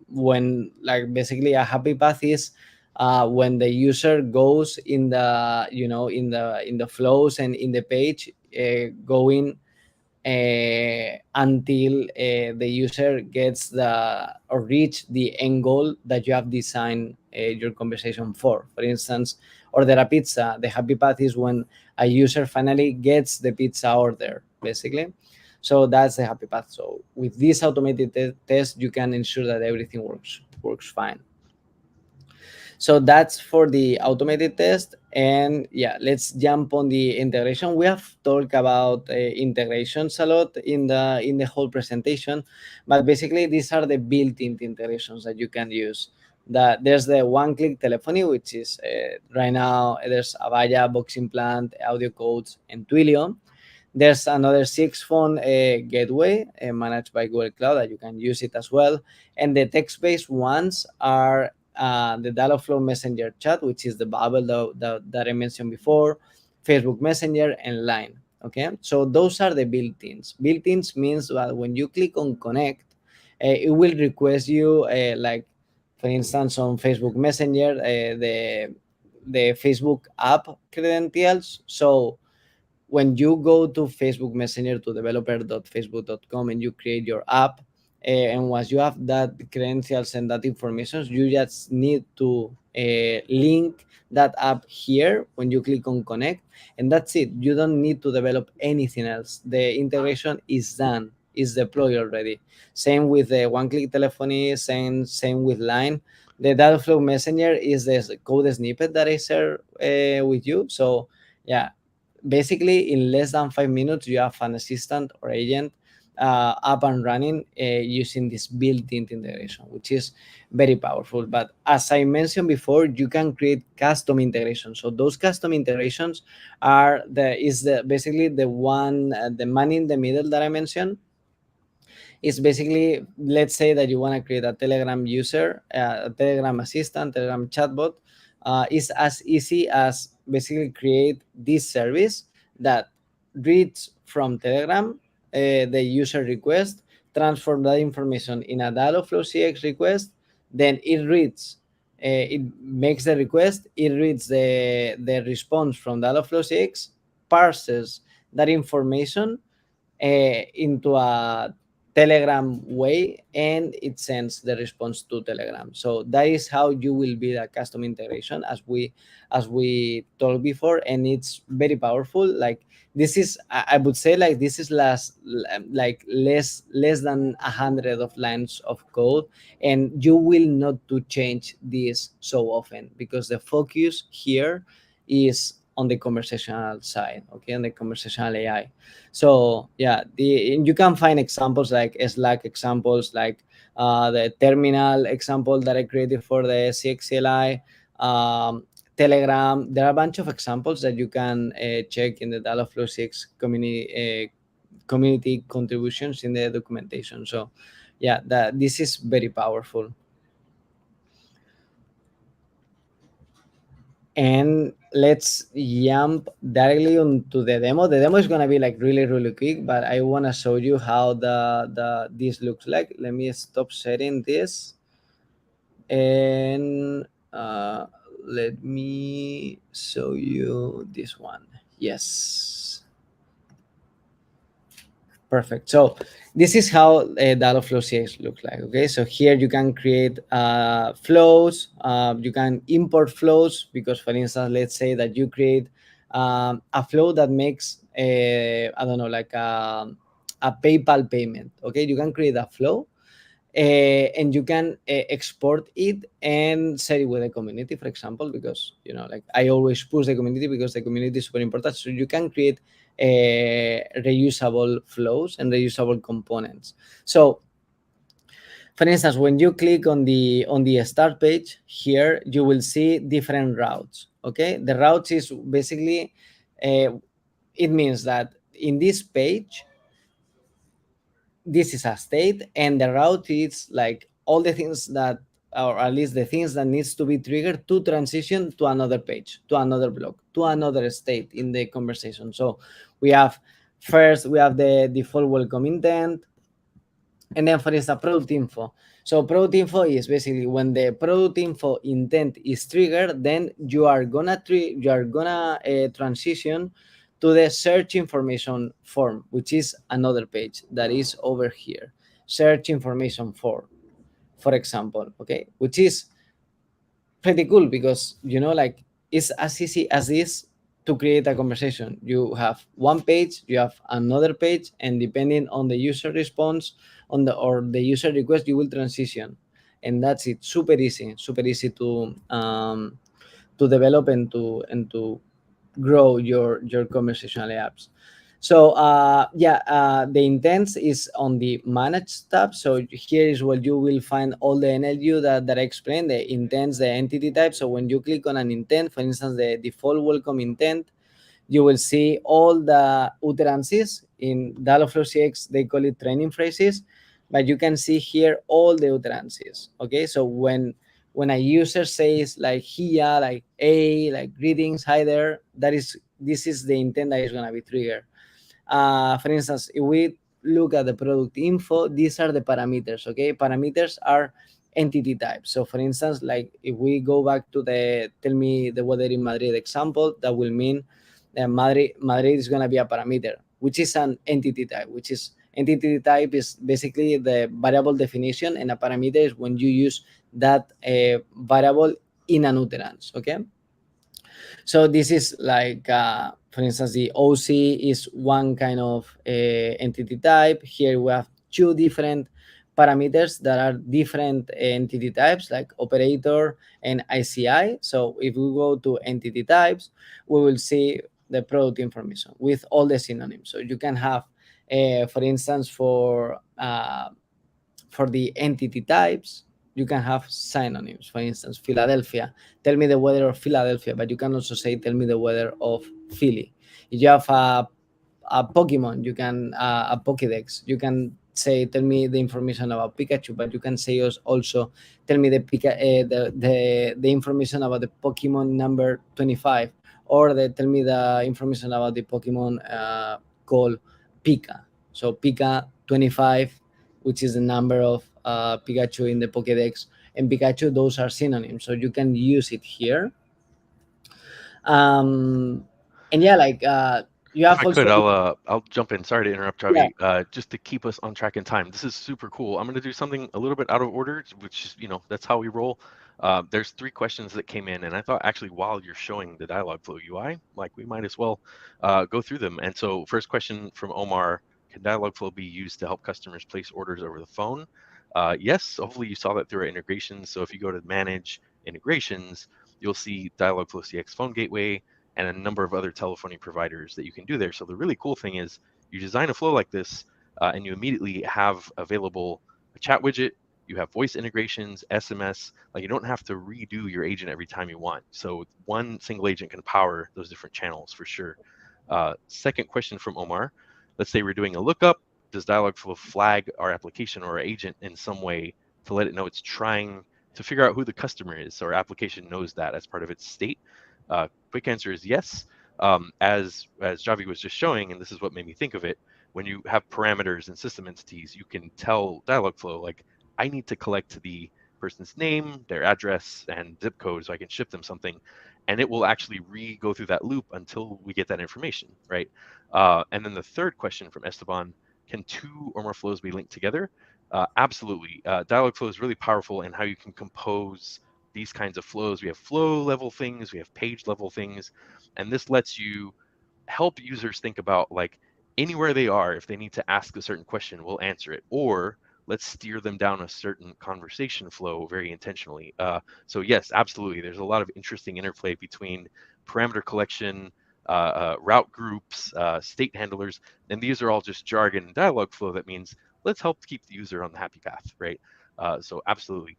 when, like basically a happy path is when the user goes in the, in the flows and in the page, going until the user gets the, or reach the end goal that you have designed your conversation for. For instance, order a pizza. The happy path is when a user finally gets the pizza order, basically. So that's the happy path. So with this automated test, you can ensure that everything works fine. So that's for the automated test. And yeah, let's jump on the integration. We have talked about integrations a lot in the whole presentation, but basically these are the built-in integrations that you can use. There's the one-click telephony, which is right now there's Avaya, Box Implant, Audio Codes, and Twilio. There's another six phone gateway managed by Google Cloud that you can use it as well. And the text-based ones are the Dialogflow Messenger chat, which is the bubble that I mentioned before, Facebook Messenger, and Line. Okay, so those are the built-ins. Built-ins means that when you click on connect, it will request you, like for instance, on Facebook Messenger, the Facebook app credentials. So when you go to Facebook Messenger, to developer.facebook.com, and you create your app, and once you have that credentials and that information, you just need to link that app here when you click on connect, and that's it. You don't need to develop anything else. The integration is done, is deployed already. Same with the one-click telephony, same with Line. The Dialogflow Messenger is the code snippet that I share with you. So yeah, basically in less than 5 minutes you have an assistant or agent up and running using this built-in integration, which is very powerful. But as I mentioned before, you can create custom integrations. So those custom integrations are the basically the one, the man in the middle that I mentioned. Is basically, let's say that you want to create a Telegram user, a Telegram assistant, Telegram chatbot. Is as easy as basically create this service that reads from Telegram the user request, transform that information in a Dialogflow CX request, then it reads, it makes the request, it reads the response from Dialogflow CX, parses that information into a Telegram way, and it sends the response to Telegram. So that is how you will build a custom integration, as we talked before, and it's very powerful. Like this is, I would say, like this is like less than 100 of lines of code, and you will not to change this so often because the focus here is on the conversational side, okay, on the conversational AI. So yeah, you can find examples like Slack examples, like the terminal example that I created for the CXCLI, Telegram. There are a bunch of examples that you can check in the Dialogflow 6 community contributions in the documentation. So yeah, this is very powerful. And let's jump directly onto the demo. The demo is gonna be like really quick, but I wanna show you how this looks like. Let me stop sharing this, and let me show you this one. Yes. Perfect. So this is how Dialogflow CX looks like. Okay, so here you can create flows. You can import flows because, for instance, let's say that you create a flow that makes I don't know, like a PayPal payment. Okay, you can create a flow, and you can export it and share it with the community, for example, because like I always push the community because the community is super important. So you can create reusable flows and reusable components. So for instance, when you click on the start page here, you will see different routes. Okay, the routes is basically it means that in this page, this is a state, and the route is like all the things that or at least the things that needs to be triggered to transition to another page, to another block, to another state in the conversation. So we have first we have the default welcome intent, and then for instance product info. So product info is basically when the product info intent is triggered, then you are gonna transition to the search information form, which is another page that is over here, search information form, for example. Okay, which is pretty cool because like it's as easy as this to create a conversation. You have one page, you have another page, and depending on the user response on the or the user request, you will transition, and that's it. Super easy to develop and to grow your conversational apps. So yeah, the intents is on the manage tab. So here is where you will find all the NLU that I explained, the intents, the entity type. So when you click on an intent, for instance, the default welcome intent, you will see all the utterances. In Dialogflow CX, they call it training phrases, but you can see here all the utterances. Okay, so when a user says like "hiya," like "hey," like "greetings," "hi there," this is the intent that is gonna be triggered. For instance, if we look at the product info, these are the parameters. Okay, parameters are entity types. So for instance, like if we go back to the tell me the weather in Madrid example, that will mean that Madrid is going to be a parameter, which is an entity type, which is entity type is basically the variable definition, and a parameter is when you use that variable in an utterance. Okay, so this is like, for instance, the OC is one kind of entity type. Here we have two different parameters that are different entity types, like operator and ICI. So if we go to entity types, we will see the product information with all the synonyms. So you can have, for instance, for the entity types, you can have synonyms. For instance, Philadelphia, tell me the weather of Philadelphia, but you can also say, tell me the weather of Philly. If you have a Pokemon, you can, a Pokédex, you can say, tell me the information about Pikachu, but you can say also, tell me the information about the Pokemon number 25, or tell me the information about the Pokemon called Pika. So Pika 25, which is the number of Pikachu in the Pokédex, and Pikachu, those are synonyms. So you can use it here. Um, and yeah, like you If have I also, could, I'll jump in. Sorry to interrupt, yeah, Javi. Just to keep us on track in time. This is super cool. I'm going to do something a little bit out of order, which is, that's how we roll. There's three questions that came in, and I thought actually while you're showing the Dialogflow UI, like we might as well go through them. And so, first question from Omar: Can Dialogflow be used to help customers place orders over the phone? Yes. Hopefully, you saw that through our integrations. So if you go to Manage Integrations, you'll see Dialogflow CX Phone Gateway and a number of other telephony providers that you can do there. So the really cool thing is you design a flow like this, and you immediately have available a chat widget. You have voice integrations, SMS. Like you don't have to redo your agent every time you want. So one single agent can power those different channels for sure. Second question from Omar. Let's say we're doing a lookup. Does Dialogflow flag our application or our agent in some way to let it know it's trying to figure out who the customer is, so our application knows that as part of its state? Quick answer is yes. As Javi was just showing, and this is what made me think of it, when you have parameters and system entities, you can tell Dialogflow, like, I need to collect the person's name, their address, and zip code so I can ship them something. And it will actually go through that loop until we get that information, right? And then the third question from Esteban: Can two or more flows be linked together? Absolutely. Dialogflow is really powerful in how you can compose these kinds of flows. We have flow level things, we have page level things, and this lets you help users think about, like, anywhere they are, if they need to ask a certain question, we'll answer it, or let's steer them down a certain conversation flow very intentionally. So yes, absolutely. There's a lot of interesting interplay between parameter collection, route groups, state handlers, and these are all just jargon and Dialogflow that means let's help keep the user on the happy path, right? So absolutely.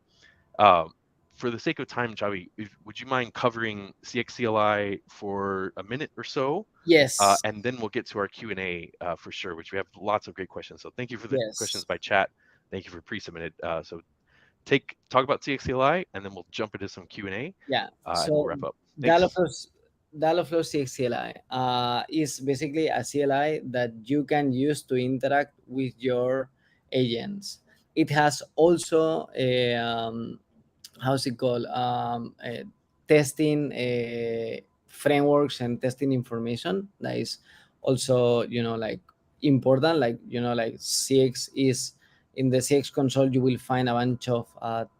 Um, for the sake of time, Javi, would you mind covering CX CLI for a minute or so? yes, And then we'll get to our Q&A for sure, which we have lots of great questions. So thank you for the questions yes. by chat. Thank you for pre-submitted. So talk about CX CLI, and then we'll jump into some Q&A, Yeah. and we'll So wrap up. Thanks. Dialogflow Dialogflow CX CLI is basically a CLI that you can use to interact with your agents. It has also a how's it called testing frameworks and testing information that is also, like, important, like, like CX is in the CX console. You will find a bunch of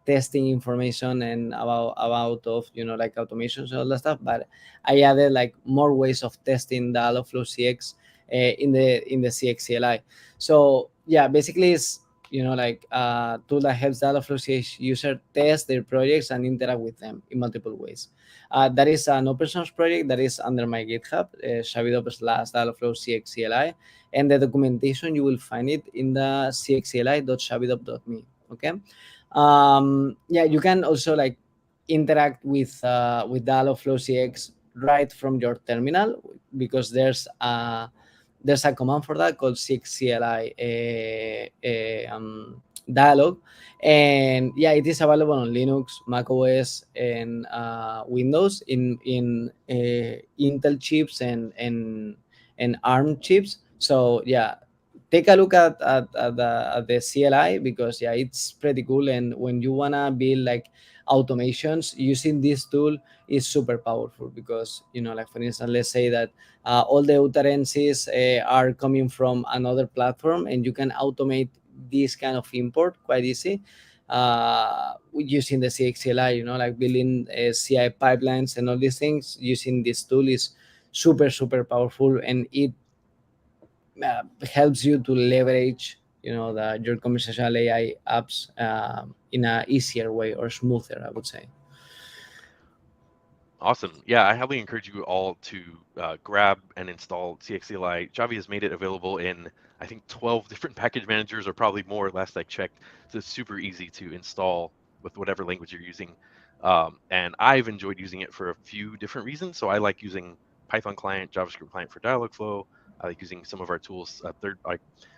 testing information and about of, like, automations and all that stuff. But I added like more ways of testing the Dialogflow CX in the CX CLI. So yeah, basically it's, like tool that helps Dialogflow CX user test their projects and interact with them in multiple ways. That is an open source project that is under my GitHub, Dialogflow CX CLI, and the documentation you will find it in the cxcli.shavidop.me. Okay. Yeah, you can also like interact with Dialogflow CX right from your terminal, because there's a command for that called CX CLI dialog. And yeah, it is available on Linux, Mac OS, and Windows in Intel chips and ARM chips. So yeah, take a look at the CLI, because yeah, it's pretty cool. And when you wanna build like automations using this tool is super powerful, because, like, for instance, let's say that all the utterances are coming from another platform, and you can automate this kind of import quite easy using the CXLI, like building CI pipelines and all these things using this tool is super, super powerful. And it helps you to leverage, your conversational AI apps in a easier way, or smoother, I would say. Awesome. Yeah, I highly encourage you all to grab and install CXCLI. Javi has made it available in, I think, 12 different package managers, or probably more last I checked. So it's super easy to install with whatever language you're using. And I've enjoyed using it for a few different reasons. So I like using Python client, JavaScript client for Dialogflow. I like using some of our tools,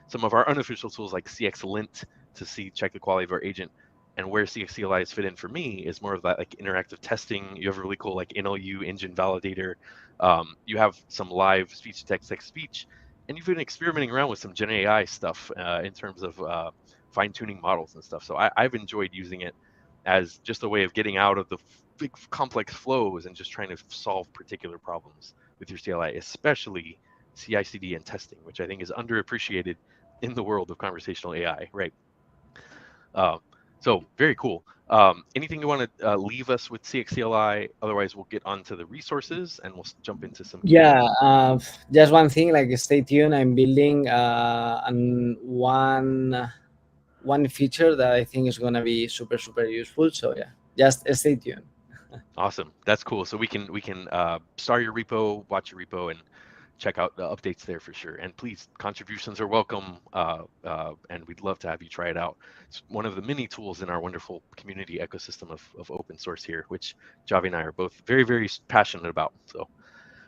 some of our unofficial tools like CXLint to check the quality of our agent. And where CXCLI is fit in for me is more of that like interactive testing. You have a really cool like NLU engine validator. You have some live speech to text, text speech, and you've been experimenting around with some Gen AI stuff in terms of fine tuning models and stuff. So I've enjoyed using it as just a way of getting out of the big complex flows and just trying to solve particular problems with your CLI, especially CI/CD and testing, which I think is underappreciated in the world of conversational AI, right? Um, so very cool. Anything you want to leave us with CXCLI? Otherwise, we'll get onto the resources and we'll jump into some Q&A. Yeah, just one thing, like, stay tuned. I'm building one feature that I think is gonna be super, super useful. So yeah, just stay tuned. Awesome. That's cool. So we can start your repo, watch your repo, and check out the updates there for sure. And please, contributions are welcome, and we'd love to have you try it out. It's one of the many tools in our wonderful community ecosystem of open source here, which Javi and I are both very, very passionate about. So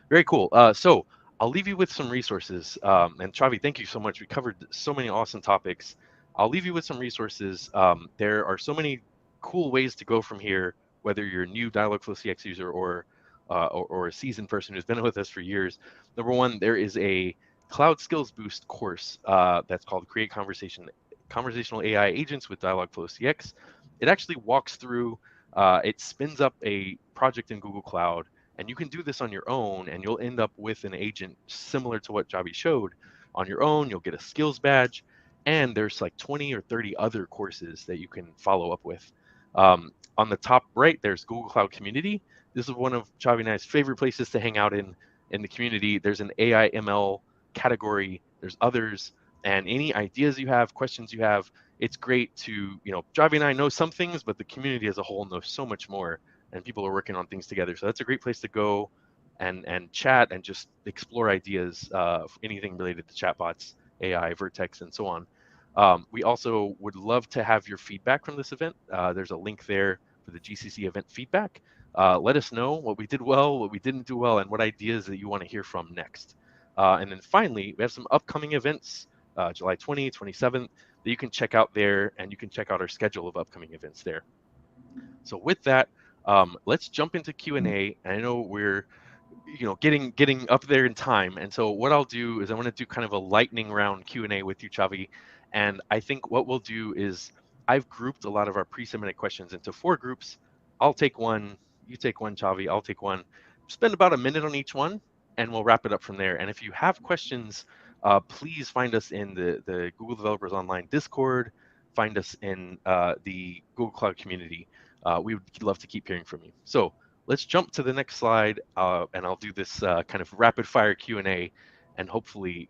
very cool. So I'll leave you with some resources. And Chavi, thank you so much. We covered so many awesome topics. I'll leave you with some resources. There are so many cool ways to go from here, whether you're a new Dialogflow CX user or a seasoned person who's been with us for years. Number one, there is a Cloud Skills Boost course that's called Create Conversational AI Agents with Dialogflow CX. It actually walks through, it spins up a project in Google Cloud, and you can do this on your own, and you'll end up with an agent similar to what Javi showed on your own. You'll get a skills badge, and there's like 20 or 30 other courses that you can follow up with. On the top right, there's Google Cloud Community. This is one of Javi and I's favorite places to hang out in the community. There's an AI ML category. There's others, and any ideas you have, questions you have, it's great to, Javi and I know some things, but the community as a whole knows so much more, and people are working on things together. So that's a great place to go and chat and just explore ideas, anything related to chatbots, AI, Vertex, and so on. We also would love to have your feedback from this event. There's a link there for the GCC event feedback. Let us know what we did well, what we didn't do well, and what ideas that you want to hear from next. And then finally, we have some upcoming events, July 20th, 27th. that you can check out there, and you can check out our schedule of upcoming events there. So with that, let's jump into Q&A. I know we're getting up there in time, and so what I'll do is I want to do kind of a lightning round Q&A with you, Xavi. And I think what we'll do is I've grouped a lot of our pre-submitted questions into 4 groups. I'll take one, you take one, Xavi, I'll take one. Spend about a minute on each one, and we'll wrap it up from there. And if you have questions, please find us in the Google Developers Online Discord, find us in the Google Cloud community. We would love to keep hearing from you. So let's jump to the next slide, and I'll do this kind of rapid fire Q&A, and hopefully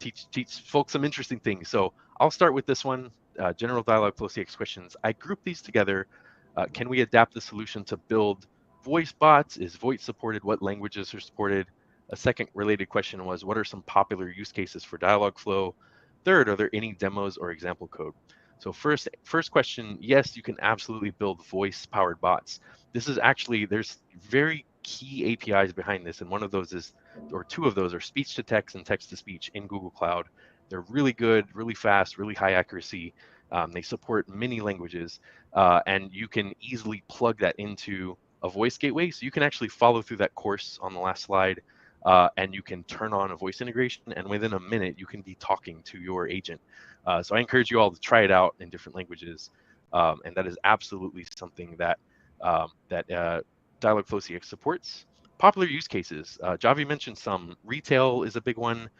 teach folks some interesting things. So I'll start with this one, general Dialogflow CX questions. I group these together. Can we adapt the solution to build voice bots? Is voice supported? What languages are supported? A second related question was, what are some popular use cases for Dialogflow? Third, are there any demos or example code? So first question, yes, you can absolutely build voice-powered bots. This is actually, there's very key APIs behind this, and one of those is, or 2 of those are speech to text and text to speech in Google Cloud. They're really good, really fast, really high accuracy. They support many languages, and you can easily plug that into a voice gateway. So you can actually follow through that course on the last slide, and you can turn on a voice integration, and within a minute, you can be talking to your agent. So I encourage you all to try it out in different languages, and that is absolutely something that Dialogflow CX supports. Popular use cases. Javi mentioned some. Retail is a big one.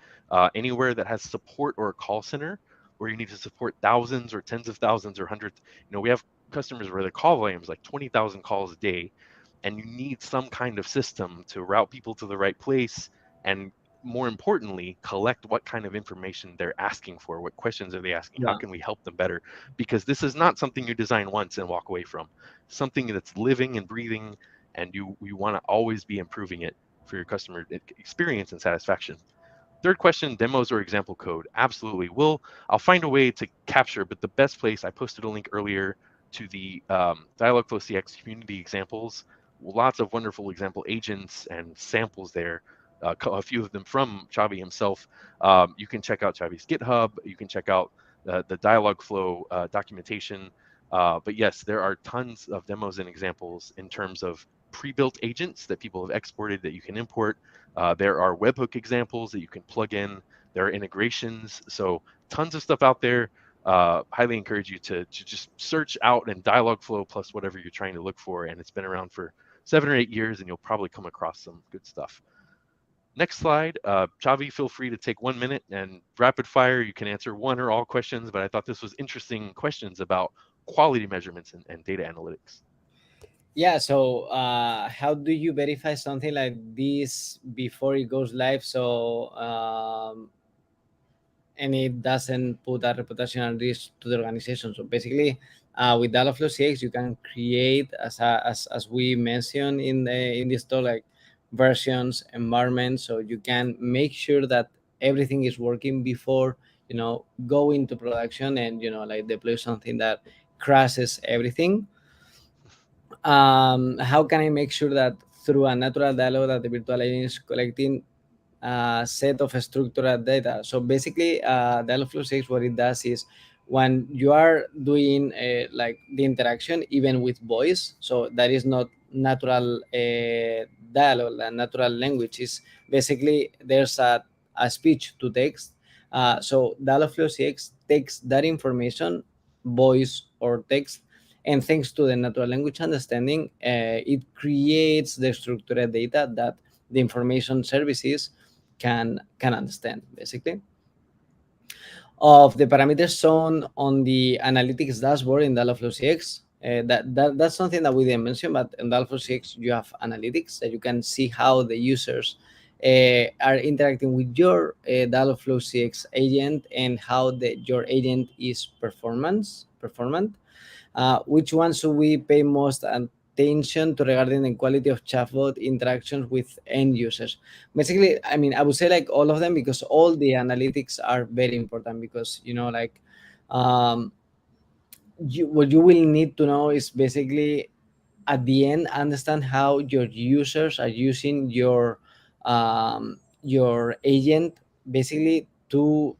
Anywhere that has support or a call center where you need to support thousands or tens of thousands or hundreds. We have customers where the call volume is like 20,000 calls a day, and you need some kind of system to route people to the right place, and more importantly, collect what kind of information they're asking for, what questions are they asking, how Yeah. can we help them better? Because this is not something you design once and walk away from. Something that's living and breathing, and you want to always be improving it for your customer experience and satisfaction. Third question, demos or example code. Absolutely. I'll find a way to capture, but the best place, I posted a link earlier to the Dialogflow CX community examples. Lots of wonderful example agents and samples there. A few of them from Xavi himself. You can check out Xavi's GitHub. You can check out the Dialogflow documentation. But yes, there are tons of demos and examples in terms of pre-built agents that people have exported that you can import. There are webhook examples that you can plug in. There are integrations. So tons of stuff out there. Highly encourage you to just search out and Dialogflow plus whatever you're trying to look for. And it's been around for 7 or 8 years, and you'll probably come across some good stuff. Next slide. Xavi, feel free to take 1 minute and rapid fire. You can answer one or all questions, but I thought this was interesting questions about quality measurements and data analytics. Yeah, so how do you verify something like this before it goes live? So and it doesn't put a reputational risk to the organization. So basically, with Dialogflow CX, you can create, as we mentioned in this talk, like versions, environments, so you can make sure that everything is working before go into production and like deploy something that crashes everything. How can I make sure that through a natural dialogue that the virtual agent is collecting a set of structured data? So basically, Dialogflow 6, what it does is when you are doing like the interaction, even with voice, so that is not natural dialogue, and natural language is basically there's a speech to text. So Dialogflow 6 takes that information, voice or text, and thanks to the natural language understanding, it creates the structured data that the information services can understand, basically. Of the parameters shown on the analytics dashboard in Dialogflow CX, that's something that we didn't mention, but in Dialogflow CX you have analytics that you can see how the users are interacting with your Dialogflow CX agent, and how your agent is performant. Which one should we pay most attention to regarding the quality of chatbot interactions with end users? Basically, I mean, I would say like all of them, because all the analytics are very important, because like um, what you will need to know is basically at the end understand how your users are using your agent, basically to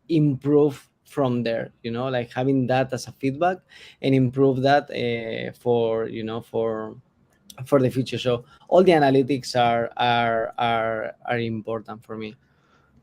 improve from there, like having that as a feedback and improve that for for the future. So all the analytics are important for me.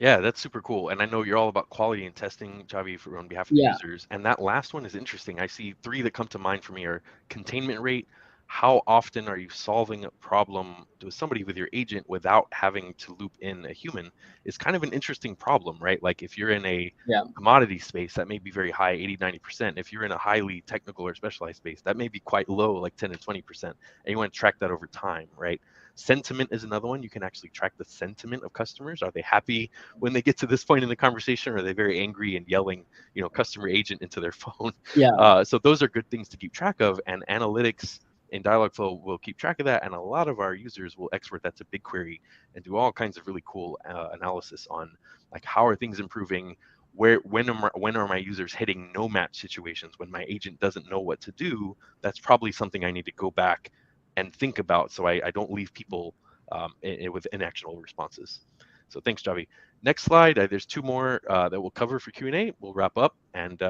Yeah, that's super cool. And I know you're all about quality and testing, Javi, for on behalf of the Yeah, users. And that last one is interesting. I see three that come to mind for me are containment rate. How often are you solving a problem with somebody with your agent without having to loop in a human? Is kind of an interesting problem, right? Like if you're in a yeah, commodity space, that may be very high, 80, 90%. If you're in a highly technical or specialized space, that may be quite low, like 10 to 20%. And you want to track that over time, right? Sentiment is another one. You can actually track the sentiment of customers. Are they happy when they get to this point in the conversation? Or are they very angry and yelling, customer agent into their phone? yeah, So those are good things to keep track of, and analytics in Dialogflow will keep track of that, and a lot of our users will export that to BigQuery and do all kinds of really cool analysis on like how are things improving, when are my users hitting no match situations when my agent doesn't know what to do. That's probably something I need to go back and think about so I don't leave people with inactionable responses. So thanks, Javi. Next slide. There's two more that we'll cover for Q&A. We'll wrap up and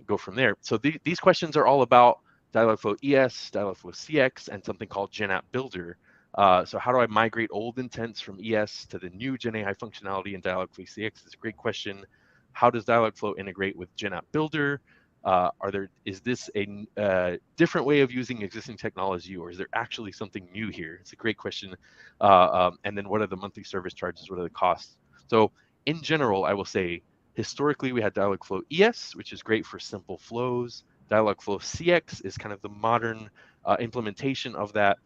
go from there. So these questions are all about Dialogflow ES, Dialogflow CX, and something called GenApp Builder. So how do I migrate old intents from ES to the new GenAI functionality in Dialogflow CX? Is a great question. How does Dialogflow integrate with GenApp Builder? Is this a different way of using existing technology, or is there actually something new here? It's a great question. And then what are the monthly service charges? What are the costs? So in general, I will say historically we had Dialogflow ES, which is great for simple flows. Dialogflow CX is kind of the modern implementation of that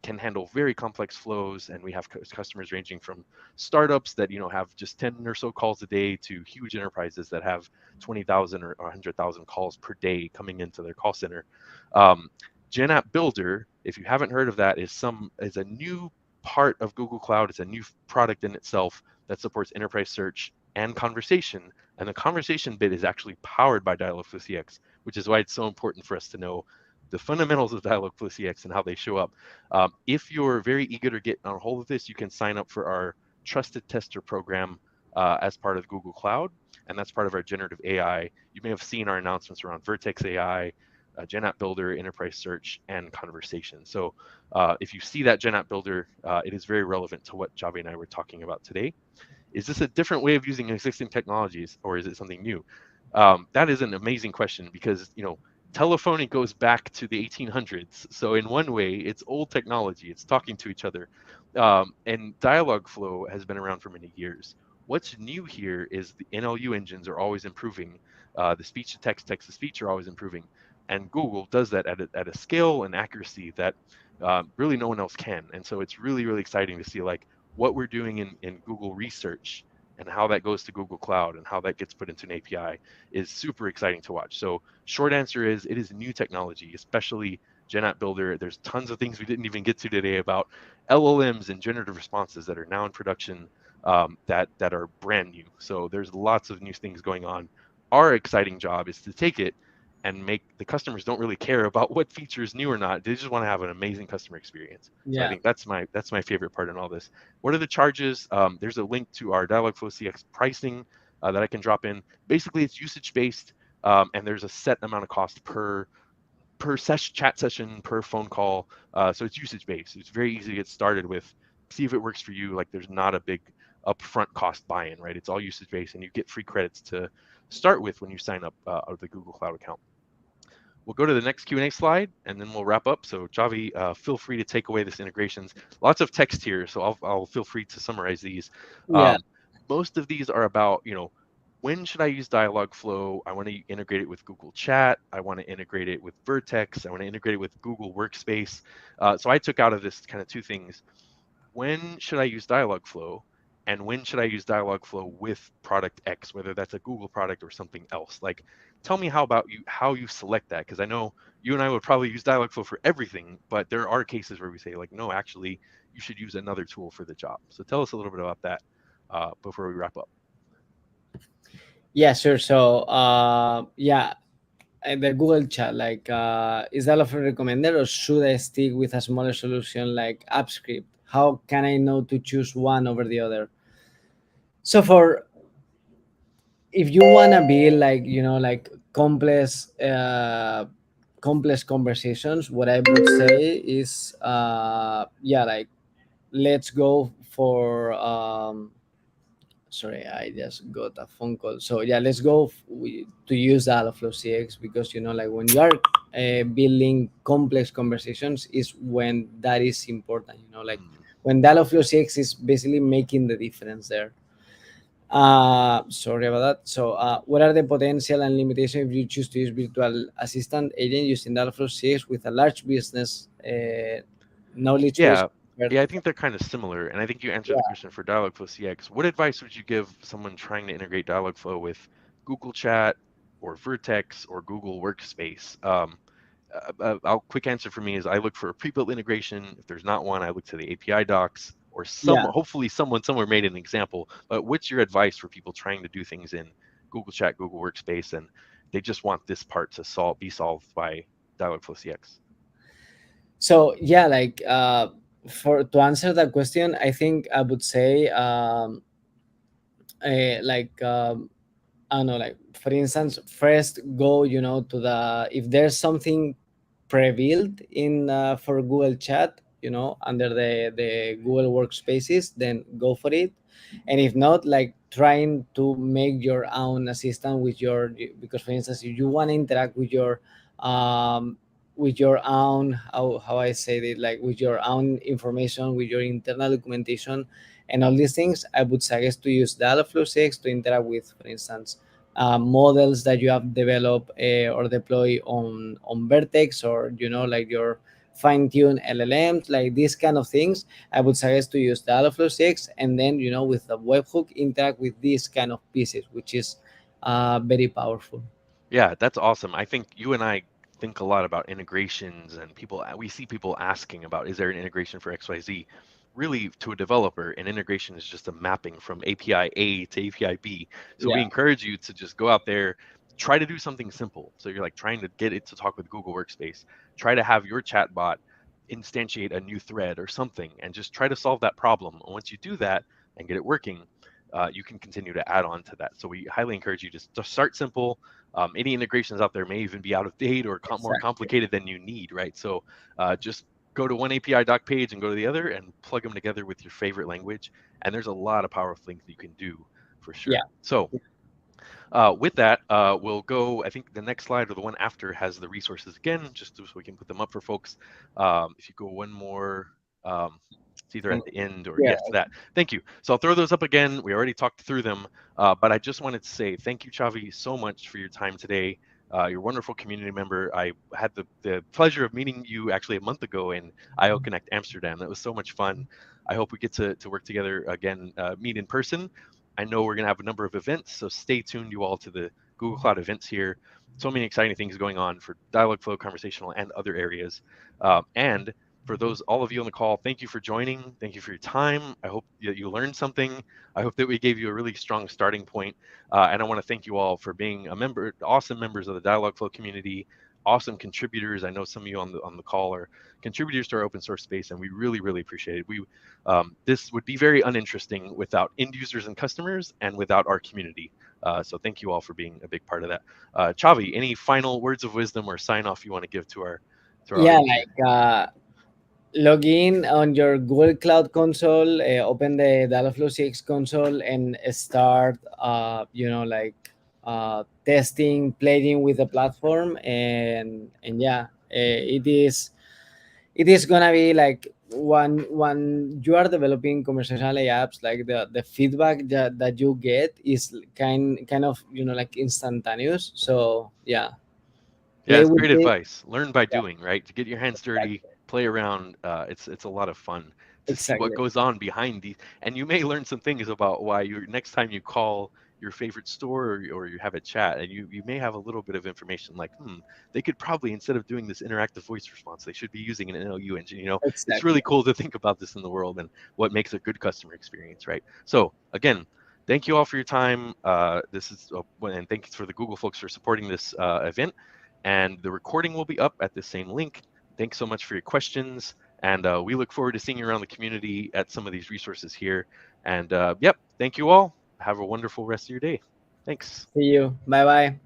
can handle very complex flows, and we have customers ranging from startups that have just 10 or so calls a day to huge enterprises that have 20,000 or 100,000 calls per day coming into their call center. Um, GenApp Builder, if you haven't heard of that, is a new part of Google Cloud. It's a new product in itself that supports enterprise search and conversation. And the conversation bit is actually powered by Dialogflow CX, which is why it's so important for us to know the fundamentals of Dialogflow CX and how they show up. If you're very eager to get on hold of this, you can sign up for our Trusted Tester program as part of Google Cloud, and that's part of our generative AI. You may have seen our announcements around Vertex AI, GenApp Builder, Enterprise Search, and Conversation. So if you see that GenApp Builder, it is very relevant to what Javi and I were talking about today. Is this a different way of using existing technologies, or is it something new? That is an amazing question because telephony goes back to the 1800s. So in one way, it's old technology. It's talking to each other, and Dialogflow has been around for many years. What's new here is the NLU engines are always improving. The speech to text, text to speech are always improving, and Google does that at a scale and accuracy that really no one else can. And so it's really really exciting to see like what we're doing in Google research and how that goes to Google Cloud and how that gets put into an API is super exciting to watch. So short answer is it is new technology, especially GenApp Builder. There's tons of things we didn't even get to today about LLMs and generative responses that are now in production that are brand new. So there's lots of new things going on. Our exciting job is to take it and make the customers don't really care about what feature is new or not. They just want to have an amazing customer experience. So I yeah, think that's my favorite part in all this. What are the charges? There's a link to our Dialogflow CX pricing that I can drop in. Basically, it's usage based, and there's a set amount of cost per chat session, per phone call. So it's usage based. It's very easy to get started with. See if it works for you. Like there's not a big upfront cost buy-in, right? It's all usage based, and you get free credits to start with when you sign up of the Google Cloud account. We'll go to the next Q&A slide, and then we'll wrap up. So Javi, feel free to take away this integrations. Lots of text here, so I'll feel free to summarize these. yeah, Most of these are about, when should I use Dialogflow? I want to integrate it with Google Chat. I want to integrate it with Vertex. I want to integrate it with Google Workspace. So I took out of this kind of two things. When should I use Dialogflow? And when should I use Dialogflow with product X, whether that's a Google product or something else? Like, tell me how you select that, because I know you and I would probably use Dialogflow for everything, but there are cases where we say like, no, actually, you should use another tool for the job. So tell us a little bit about that before we wrap up. yeah, sure. So yeah, the Google Chat, like, is that often recommended, or should I stick with a smaller solution like AppScript? How can I know to choose one over the other? So for if you want to be like, like complex conversations, what I would say is, yeah, like, let's go for, sorry, I just got a phone call. So yeah, let's go to use Dialogflow CX, because like when you are building complex conversations is when that is important. Like Mm. when Dialogflow CX is basically making the difference there. Sorry about that. So, what are the potential and limitations if you choose to use virtual assistant agent using Dialogflow CX with a large business knowledge base? Yeah, yeah, I think they're kind of similar, and I think you answered the Yeah, question for Dialogflow CX. What advice would you give someone trying to integrate Dialogflow with Google Chat or Vertex or Google Workspace? Quick answer for me is I look for a pre-built integration. If there's not one, I look to the API docs or yeah. hopefully someone somewhere made an example. But what's your advice for people trying to do things in Google Chat, Google Workspace, and they just want this part to be solved by Dialogflow CX? So yeah, like, for to answer that question, I think I would say, like, I don't know, like, for instance, first go, to the, if there's something pre-built in, for Google Chat, under the Google Workspaces, then go for it. And if not, like, trying to make your own assistant with your, because for instance, if you want to interact um with your own, how I say it, like, with your own information, with your internal documentation and all these things, I would suggest to use Dialogflow 6 to interact with, for instance, models that you have developed, or deploy on Vertex, or like your fine-tune LLMs, like these kind of things. I would suggest to use Dialogflow 6, and then with the webhook interact with these kind of pieces, which is very powerful. Yeah, that's awesome. I think you and I think a lot about integrations and we see people asking about, is there an integration for XYZ? Really, to a developer, an integration is just a mapping from API A to API B. So we Yeah, encourage you to just go out there, try to do something simple. So you're like trying to get it to talk with Google Workspace, try to have your chatbot instantiate a new thread or something, and just try to solve that problem. And once you do that and get it working, you can continue to add on to that. So we highly encourage you to start simple. Any integrations out there may even be out of date or more exactly. complicated than you need, right? So just go to one API doc page and go to the other and plug them together with your favorite language. And there's a lot of powerful things that you can do for Yeah. sure. So with that, we'll go. I think the next slide or the one after has the resources again, just so we can put them up for folks. If you go one more, it's either at the end or Yeah. yes, that. Thank you. So I'll throw those up again. We already talked through them, but I just wanted to say thank you, Chavi, so much for your time today. You're a wonderful community member. I had the pleasure of meeting you actually a month ago in IO Connect Amsterdam. That was so much fun. I hope we get to work together again, meet in person. I know we're going to have a number of events, so stay tuned, you all, to the Google Cloud events here. So many exciting things going on for Dialogflow, conversational, and other areas. And for those, all of you on the call, thank you for joining. Thank you for your time. I hope that you learned something. I hope that we gave you a really strong starting point. And I want to thank you all for being awesome members of the Dialogflow community, awesome contributors. I know some of you on the call are contributors to our open source space, and we really, really appreciate it. This would be very uninteresting without end users and customers and without our community. So thank you all for being a big part of that. Chavi, any final words of wisdom or sign off you want to give to our Yeah, audience here? like, log in on your Google Cloud console, open the Dialogflow 6 console, and start, like, testing, playing with the platform, and yeah, it is gonna be like, when you are developing conversational AI apps, like the feedback that you get is kind of, like, instantaneous. So yeah, Yeah, play it's with great it. advice. Learn by Yeah, doing, right? To get your hands dirty, exactly, play around. It's a lot of fun to see what exactly, goes on behind these, and you may learn some things about why you next time you call your favorite store or you have a chat, and you may have a little bit of information like, they could probably instead of doing this interactive voice response, they should be using an NLU engine. It's exactly. really cool to think about this in the world and what makes a good customer experience, right? So again. Thank you all for your time. And thanks for the Google folks for supporting this event. And the recording will be up at the same link. Thanks so much for your questions. And we look forward to seeing you around the community at some of these resources here. And yep, thank you all. Have a wonderful rest of your day. Thanks. See you. Bye bye.